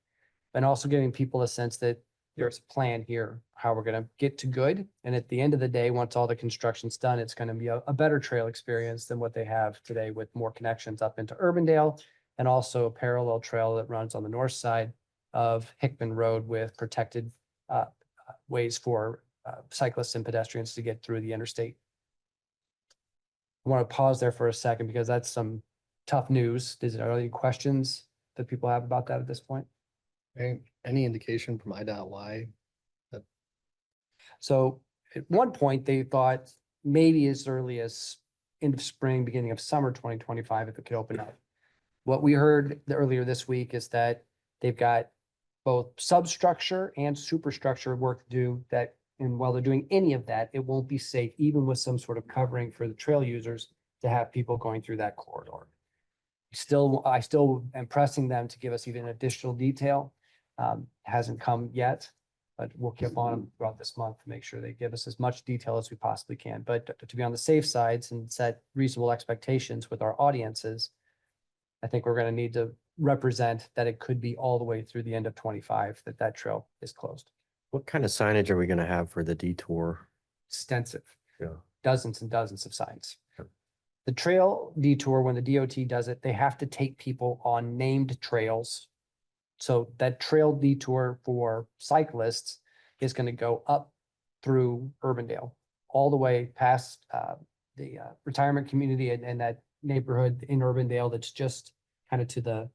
and also giving people a sense that there's a plan here, how we're going to get to good. And at the end of the day, once all the construction's done, it's going to be a better trail experience than what they have today, with more connections up into Urbandale and also a parallel trail that runs on the north side of Hickman Road with protected ways for cyclists and pedestrians to get through the interstate. I want to pause there for a second because that's some tough news. Are there any questions that people have about that at this point? Any indication from IDOT why? So at one point, they thought maybe as early as end of spring, beginning of summer 2025, if it could open up. What we heard earlier this week is that they've got both substructure and superstructure work to do that. And while they're doing any of that, it won't be safe, even with some sort of covering for the trail users, to have people going through that corridor. I still am pressing them to give us even additional detail. Hasn't come yet, but we'll keep on them throughout this month to make sure they give us as much detail as we possibly can. But to be on the safe sides and set reasonable expectations with our audiences, I think we're gonna need to represent that it could be all the way through the end of 25 that that trail is closed. What kind of signage are we gonna have for the detour? Extensive. Yeah. Dozens and dozens of signs. Sure. The trail detour, when the DOT does it, they have to take people on named trails. So that trail detour for cyclists is going to go up through Urbandale, all the way past the retirement community and that neighborhood in Urbandale that's just kind of to the,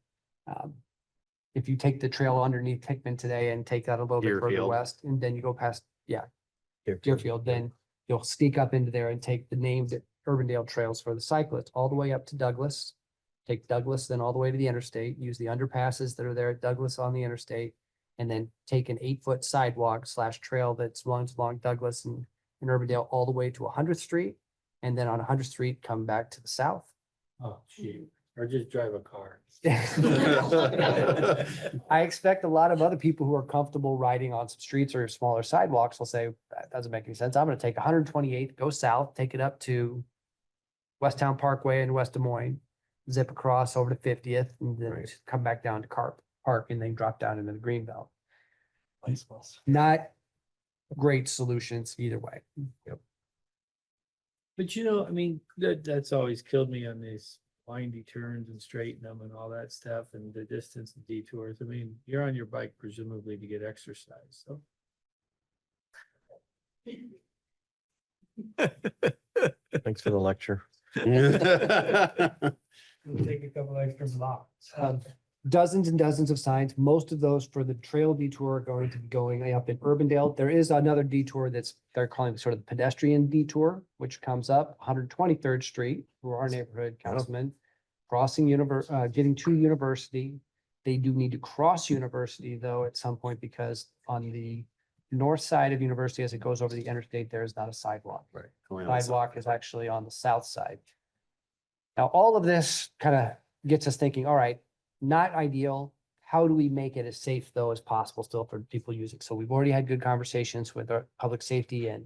if you take the trail underneath Hickman today and take that a little bit further Deerfield. west, and then you go past, Deerfield. Deerfield, then you'll sneak up into there and take the named Urbandale trails for the cyclists all the way up to Douglas. Take Douglas, then all the way to the interstate, use the underpasses that are there at Douglas on the interstate. And then take an 8-foot sidewalk / trail that runs along Douglas and Urbandale all the way to 100th Street. And then on 100th Street, come back to the south. Oh, shoot. Or just drive a car. I expect a lot of other people who are comfortable riding on some streets or smaller sidewalks will say, that doesn't make any sense. I'm gonna take 128th, go south, take it up to Westtown Parkway in West Des Moines, zip across over to 50th, and then Right. come back down to Carp Park and then drop down into the Greenbelt. Not great solutions either way. But you know, I mean, that's always killed me on these windy turns and straighten them and all that stuff and the distance and detours. I mean, you're on your bike presumably to get exercise, so. Thanks for the lecture. We'll take a couple extra blocks. Dozens and dozens of signs. Most of those for the trail detour are going to be going up in Urbandale. There is another detour that's, they're calling sort of the pedestrian detour, which comes up 123rd Street through our neighborhood, Councilman, crossing getting to University. They do need to cross University though at some point because on the north side of University, as it goes over the interstate, there is not a sidewalk. Right. Going on the Sidewalk is actually on the south side. Now, all of this kind of gets us thinking, all right, not ideal. How do we make it as safe though as possible still for people using? So we've already had good conversations with our public safety and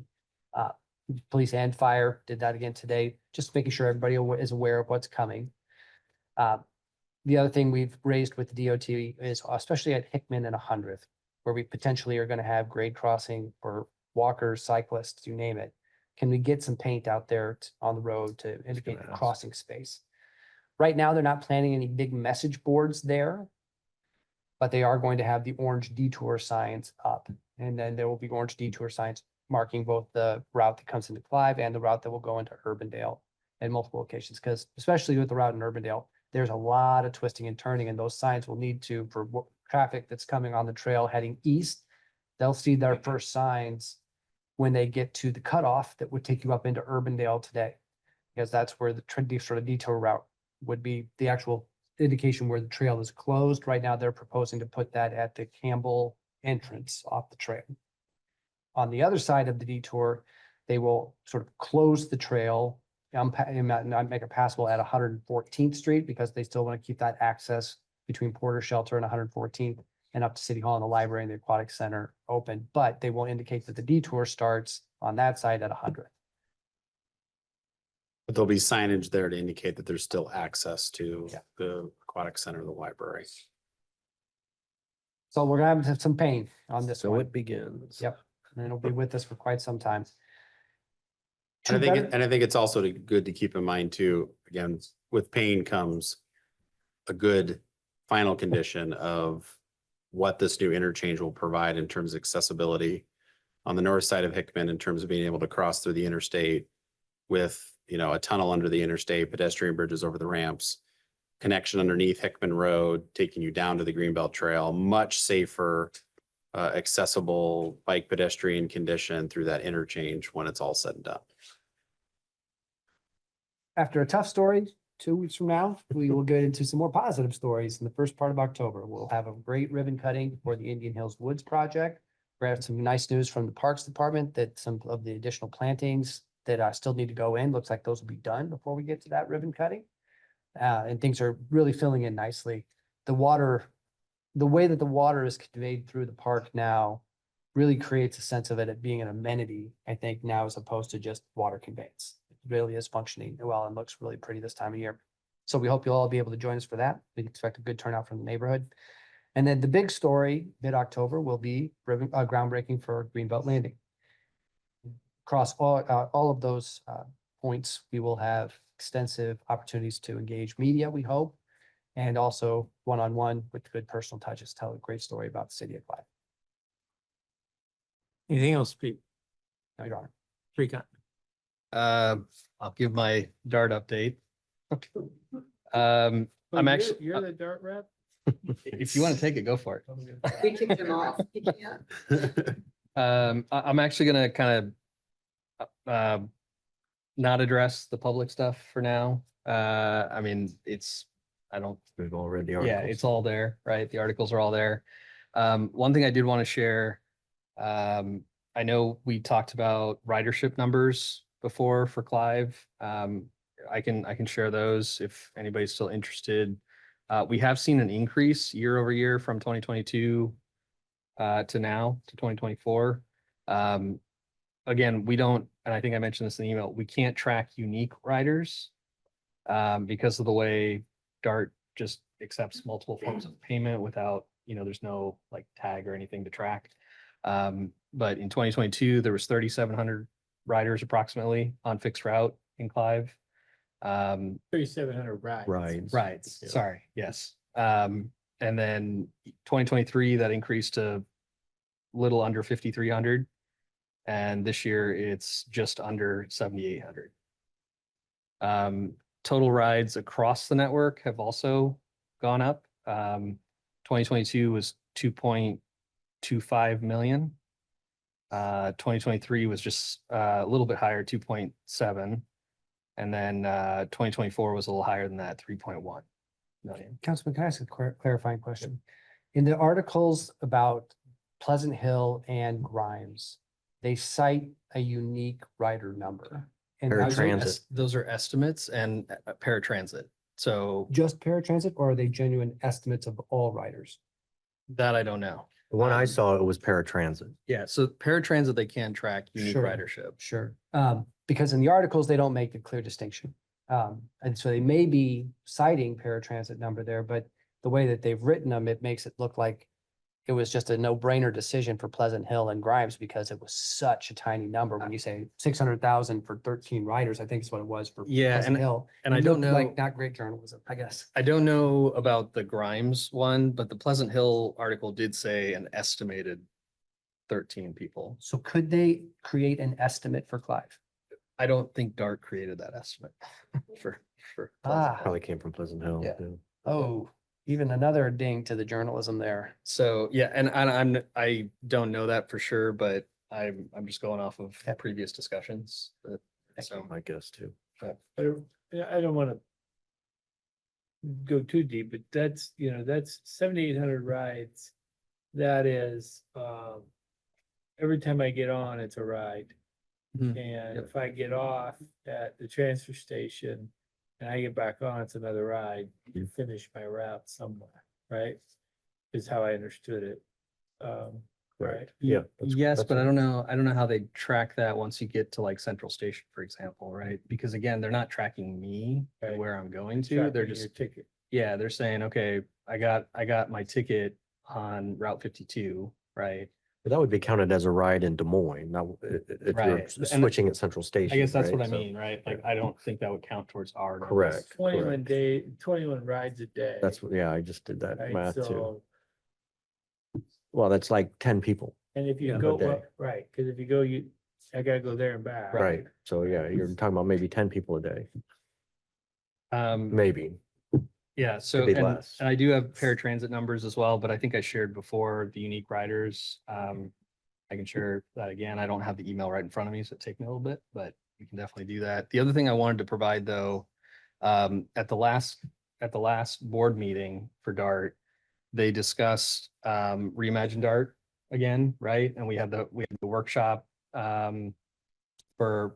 police and fire, did that again today, just making sure everybody is aware of what's coming. The other thing we've raised with the DOT is especially at Hickman and 100th, where we potentially are going to have grade crossing for walkers, cyclists, you name it. Can we get some paint out there on the road to indicate the crossing space? Right now, they're not planning any big message boards there, but they are going to have the orange detour signs up. And then there will be orange detour signs marking both the route that comes into Clive and the route that will go into Urbandale at multiple locations. Because especially with the route in Urbandale, there's a lot of twisting and turning, and those signs will need to, for traffic that's coming on the trail heading east, they'll see their first signs when they get to the cutoff that would take you up into Urbandale today. Because that's where the sort of detour route would be the actual indication where the trail is closed. Right now, they're proposing to put that at the Campbell entrance off the trail. On the other side of the detour, they will sort of close the trail and not make it passable at 114th Street because they still want to keep that access between Porter Shelter and 114th and up to City Hall and the library and the aquatic center open. But they will indicate that the detour starts on that side at 100. But there'll be signage there to indicate that there's still access to Yeah. the aquatic center, the library. So we're gonna have some pain on this So one. it begins. Yep, and it'll be with us for quite some time. And I Two think, better- and I think it's also good to keep in mind too, again, with pain comes a good final condition of what this new interchange will provide in terms of accessibility on the north side of Hickman in terms of being able to cross through the interstate with, you know, a tunnel under the interstate, pedestrian bridges over the ramps, connection underneath Hickman Road, taking you down to the Greenbelt Trail, much safer, accessible bike pedestrian condition through that interchange when it's all said and done. After a tough story, 2 weeks from now, we will get into some more positive stories in the first part of October. We'll have a great ribbon cutting for the Indian Hills Woods project. We have some nice news from the Parks Department that some of the additional plantings that still need to go in, looks like those will be done before we get to that ribbon cutting. And things are really filling in nicely. The way that the water is conveyed through the park now really creates a sense of it being an amenity, I think, now as opposed to just water conveyance. It really is functioning well and looks really pretty this time of year. So we hope you'll all be able to join us for that. We expect a good turnout from the neighborhood. And then the big story, mid-October, will be groundbreaking for Greenbelt Landing. Across all of those points, we will have extensive opportunities to engage media, we hope, and also one-on-one with good personal touches, tell a great story about the city of Clive. Anything else, Pete? No, Your Honor. Pre-con. I'll give my DART update. I'm actually, You're the DART rep? if you want to take it, go for it. We kicked him off. He can't. I'm actually gonna kind of not address the public stuff for now. I mean, I don't, We've all read the yeah, articles. it's all there, right? The articles are all there. One thing I did want to share, I know we talked about ridership numbers before for Clive. I can share those if anybody's still interested. We have seen an increase year over year from 2022 to now to 2024. Again, we don't, and I think I mentioned this in the email, we can't track unique riders because of the way DART just accepts multiple forms of payment without, there's no like tag or anything to track. But in 2022, there was 3,700 riders approximately on fixed route in Clive. 3,700 rides. Rides, Yeah. sorry, yes. And then 2023, that increased to little under 5,300. And this year it's just under 7,800. Total rides across the network have also gone up. 2022 was 2.25 million. 2023 was just a little bit higher, 2.7. And then 2024 was a little higher than that, 3.1 million. Councilman, can I ask a clarifying question? In the articles about Pleasant Hill and Grimes, they cite a unique rider number. And Paratransit. Those are estimates and paratransit. So just paratransit, or are they genuine estimates of all riders? that I don't know. The one I saw, it was paratransit. Yeah, so paratransit, they can track unique Sure. ridership. Sure. Because in the articles, they don't make a clear distinction. And so they may be citing paratransit number there, but the way that they've written them, it makes it look like it was just a no-brainer decision for Pleasant Hill and Grimes because it was such a tiny number. When you say 600,000 for 13 riders, I think is what it was for Yeah, Pleasant Hill. and I It don't looked know- like not great journalism, I guess. I don't know about the Grimes one, but the Pleasant Hill article did say an estimated 13 people. So could they create an estimate for Clive? I don't think DART created that estimate for. Pleasant Ah. Hill. Probably came from Pleasant Hill. Yeah. Oh, even another ding to the journalism there. So, yeah, and I don't know that for sure, but I'm just going off of Yep. previous discussions. So, I guess too. I don't want to go too deep, but that's 7,800 rides. That is, every time I get on, it's a ride. Mhm. And Yep. if I get off at the transfer station and I get back on, it's another ride to finish my route somewhere, right? Is how I understood it. Right. Yeah. that's- yes, that's but a- I don't know how they track that once you get to like Central Station, for example, right? Because again, they're not tracking me and Right. where I'm going to. Tracking They're your just, ticket. yeah, they're saying, okay, I got my ticket on Route 52, right? But that would be counted as a ride in Des Moines, now, if you're Right. And switching at Central Station. I guess that's right? what I So- mean, right? Like, I don't think that would count towards our. numbers. Correct. 21 21 rides a day. That's, what. Yeah, I just did that Right, math too. so, Well, that's like 10 people, and if you Yeah. go, A day. well, right, because if you go, I gotta go there and back. right? So yeah, you're talking about maybe 10 people a day, maybe. Yeah, so, Could be and less. and I do have paratransit numbers as well, but I think I shared before the unique riders. I can share that again. I don't have the email right in front of me, so it take me a little bit, but we can definitely do that. The other thing I wanted to provide though, at the last board meeting for DART, they discussed Reimagine DART again, right? And we had the workshop for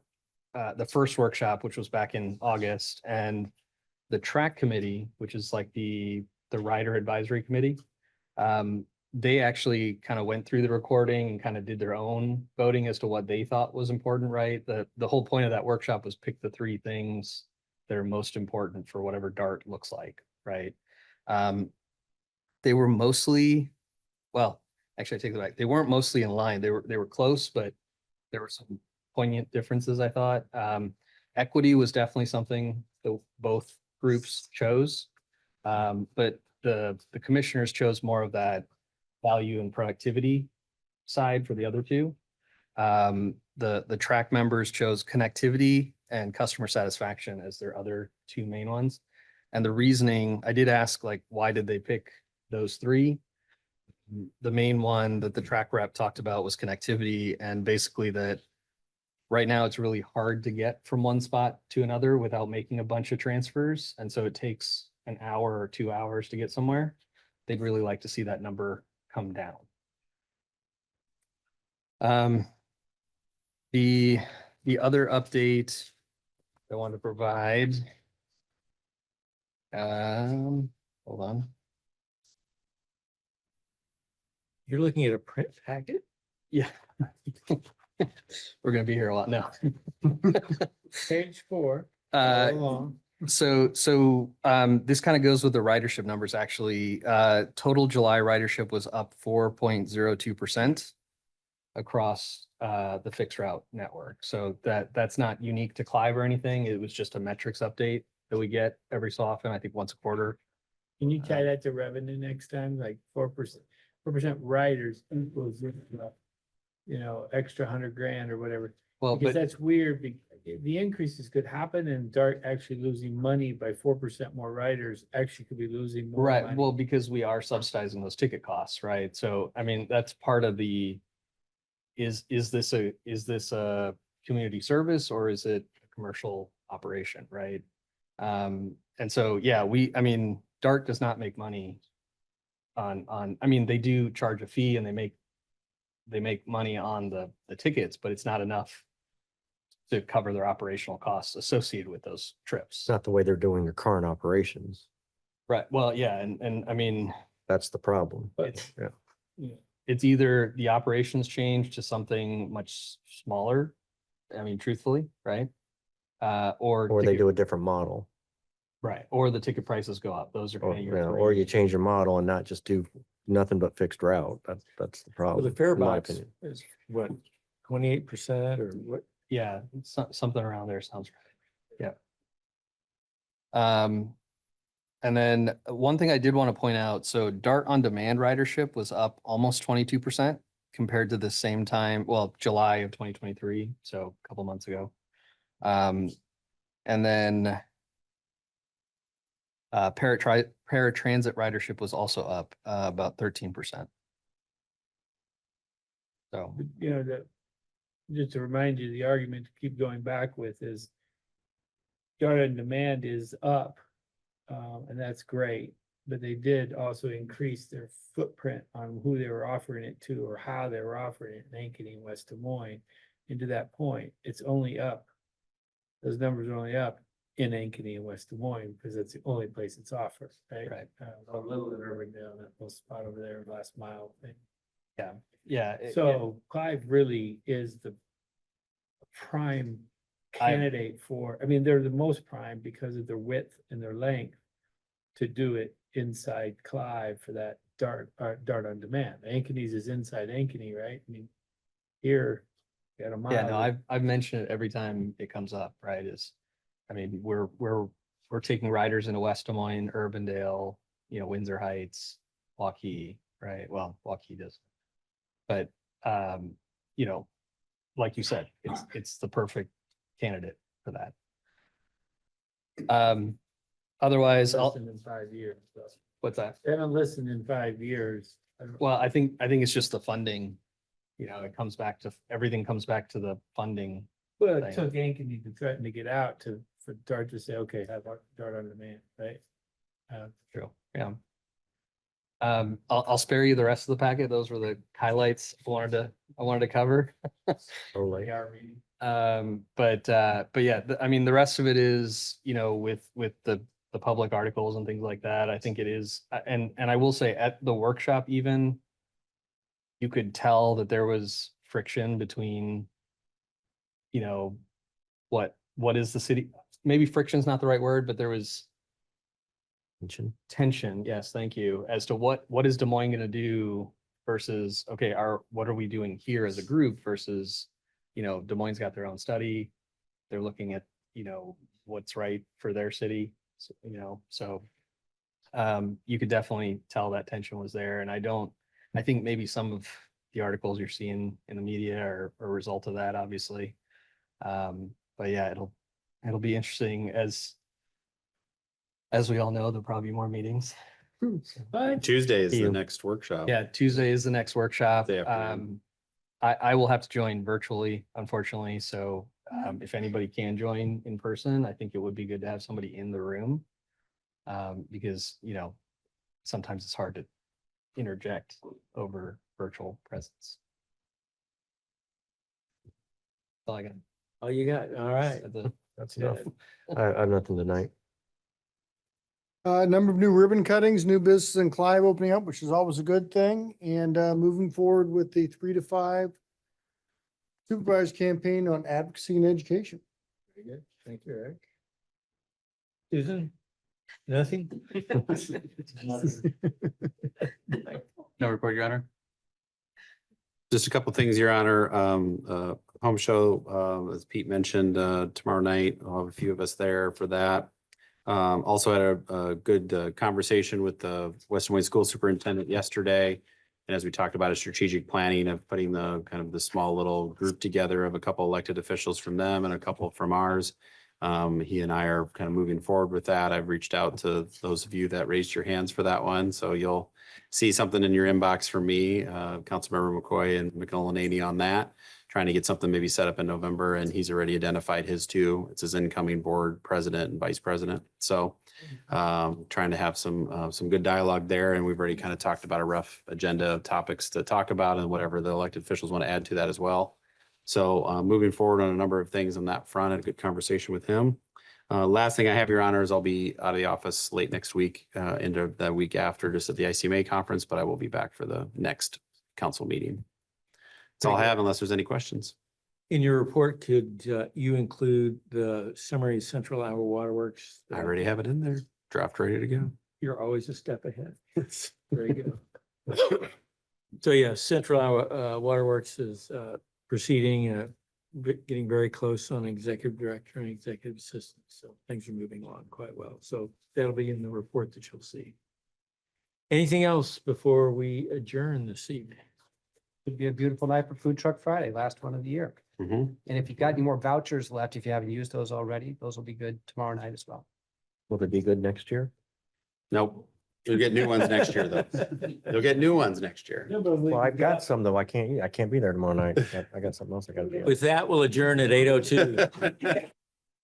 the first workshop, which was back in August, and the track committee, which is like the rider advisory committee. They actually kind of went through the recording and kind of did their own voting as to what they thought was important, right? The whole point of that workshop was pick the three things that are most important for whatever DART looks like, right? They were mostly, well, actually I take that back. They weren't mostly in line. They were close, but there were some poignant differences, I thought. Equity was definitely something that both groups chose. But the commissioners chose more of that value and productivity side for the other two. The track members chose connectivity and customer satisfaction as their other two main ones. And the reasoning, I did ask, like, why did they pick those three? The main one that the track rep talked about was connectivity, and basically that right now it's really hard to get from one spot to another without making a bunch of transfers. And so it takes an hour or 2 hours to get somewhere. They'd really like to see that number come down. The other update I want to provide, hold on. You're looking at a print packet? Yeah. We're gonna be here a lot now. Page 4. Uh, Go along. So this kind of goes with the ridership numbers, actually. Total July ridership was up 4.02% across the fixed route network. So that's not unique to Clive or anything. It was just a metrics update that we get every so often, I think once a quarter. Can you tie that to revenue next time, like 4% riders equals, extra 100 grand or whatever? Well, Because but that's weird. The increases could happen and DART actually losing money by 4% more riders actually could be losing more right, money. well, because we are subsidizing those ticket costs, right? So, I mean, that's part of the, is this a community service or is it a commercial operation, right? And so, yeah, I mean, DART does not make money on, I mean, they do charge a fee and they make money on the tickets, but it's not enough to cover their operational costs associated with those trips. It's not the way they're doing their current operations. Right, well, yeah, and I mean, That's the problem. it's, Yeah. it's either the operations change to something much smaller, I mean, truthfully, right? Or Or they ticket- do a different model, right, or the ticket prices go up. Those are or, kind of you your know, three. or you change your model and not just do nothing but fixed route. That's the Well, problem. the fare in my box opinion. is what, 28% or what? Yeah, something around there sounds right. Yeah. And then one thing I did want to point out, so DART on demand ridership was up almost 22% compared to the same time, well, July of 2023, so a couple months ago. And then paratransit ridership was also up about 13%. So, Just to remind you, the argument to keep going back with is DART on demand is up, and that's great. But they did also increase their footprint on who they were offering it to or how they were offering it in Ankeny and West Des Moines. And to that point, it's only up. Those numbers are only up in Ankeny and West Des Moines because that's the only place it's offered, right? Right. A little in Urbandale, that little spot over there, last mile thing. yeah. So Clive really is the prime candidate for, I mean, they're the most prime because of their width and their length to do it inside Clive for that DART on demand. Ankeny's is inside Ankeny, right? I mean, here, got a mile. Yeah, no, I've mentioned it every time it comes up, right? I mean, we're taking riders into West Des Moines, Urbandale, Windsor Heights, Waukee, right? Well, Waukee does. But, like you said, it's the perfect candidate for that. Otherwise, Listened in 5 years. So. What's that? They haven't listened in 5 years. Well, I think it's just the funding, everything comes back to the funding. Well, it thing. took Ankeny to threaten to get out for DART to say, okay, have DART on demand, right? True, yeah. I'll spare you the rest of the packet. Those were the highlights I wanted to cover. Totally. They are reading. But yeah, I mean, the rest of it is, with the public articles and things like that, I think it is, and I will say at the workshop even, you could tell that there was friction between, what is the city, maybe friction's not the right word, but there was Mention. tension, yes, thank you, as to what is Des Moines gonna do versus, okay, what are we doing here as a group versus, Des Moines got their own study. They're looking at, what's right for their city, so you could definitely tell that tension was there, and I think maybe some of the articles you're seeing in the media are a result of that, obviously. But yeah, it'll be interesting as we all know, there'll probably be more meetings. Tuesday is See the you. next workshop. Yeah, Tuesday is the next workshop. Tuesday afternoon. I will have to join virtually, unfortunately, so if anybody can join in person, I think it would be good to have somebody in the room. Because, sometimes it's hard to interject over virtual presence. All I got. Oh, you got, all right. That's enough. I have nothing tonight. Number of new ribbon cuttings, new business in Clive opening up, which is always a good thing, and moving forward with the 3 to 5 supervised campaign on advocacy and education. Very good. Thank you, Eric. Susan? Nothing? No report, Your Honor. Just a couple things, Your Honor. Home show, as Pete mentioned, tomorrow night, I'll have a few of us there for that. Also had a good conversation with the Western Wayne School Superintendent yesterday. And as we talked about a strategic planning of putting the kind of the small little group together of a couple elected officials from them and a couple from ours. He and I are kind of moving forward with that. I've reached out to those of you that raised your hands for that one. So you'll see something in your inbox from me, Councilmember McCoy and McNullanany on that. Trying to get something maybe set up in November, and he's already identified his two. It's his incoming board president and vice president. So trying to have some good dialogue there. And we've already kind of talked about a rough agenda of topics to talk about and whatever the elected officials want to add to that as well. So moving forward on a number of things on that front, I had a good conversation with him. Last thing I have, Your Honor, is I'll be out of the office late next week, into the week after, just at the ICMA conference, but I will be back for the next council meeting. That's all I have unless there's any questions. In your report, could you include the summary Central Iowa Waterworks? I already have it in there, draft ready to go. You're always a step ahead. Very good. So yeah, Central Iowa Waterworks is proceeding, getting very close on executive director and executive assistant. So things are moving along quite well. So that'll be in the report that you'll see. Anything else before we adjourn this evening? It'd be a beautiful night for Food Truck Friday, last one of the year. Mhm. And if you've got any more vouchers left, if you haven't used those already, those will be good tomorrow night as well. Will they be good next year? Nope. You'll get new ones next year, though. You'll get new ones next year. Well, I've got some though. I can't be there tomorrow night. I got something else I gotta do. With that, we'll adjourn at 8:02.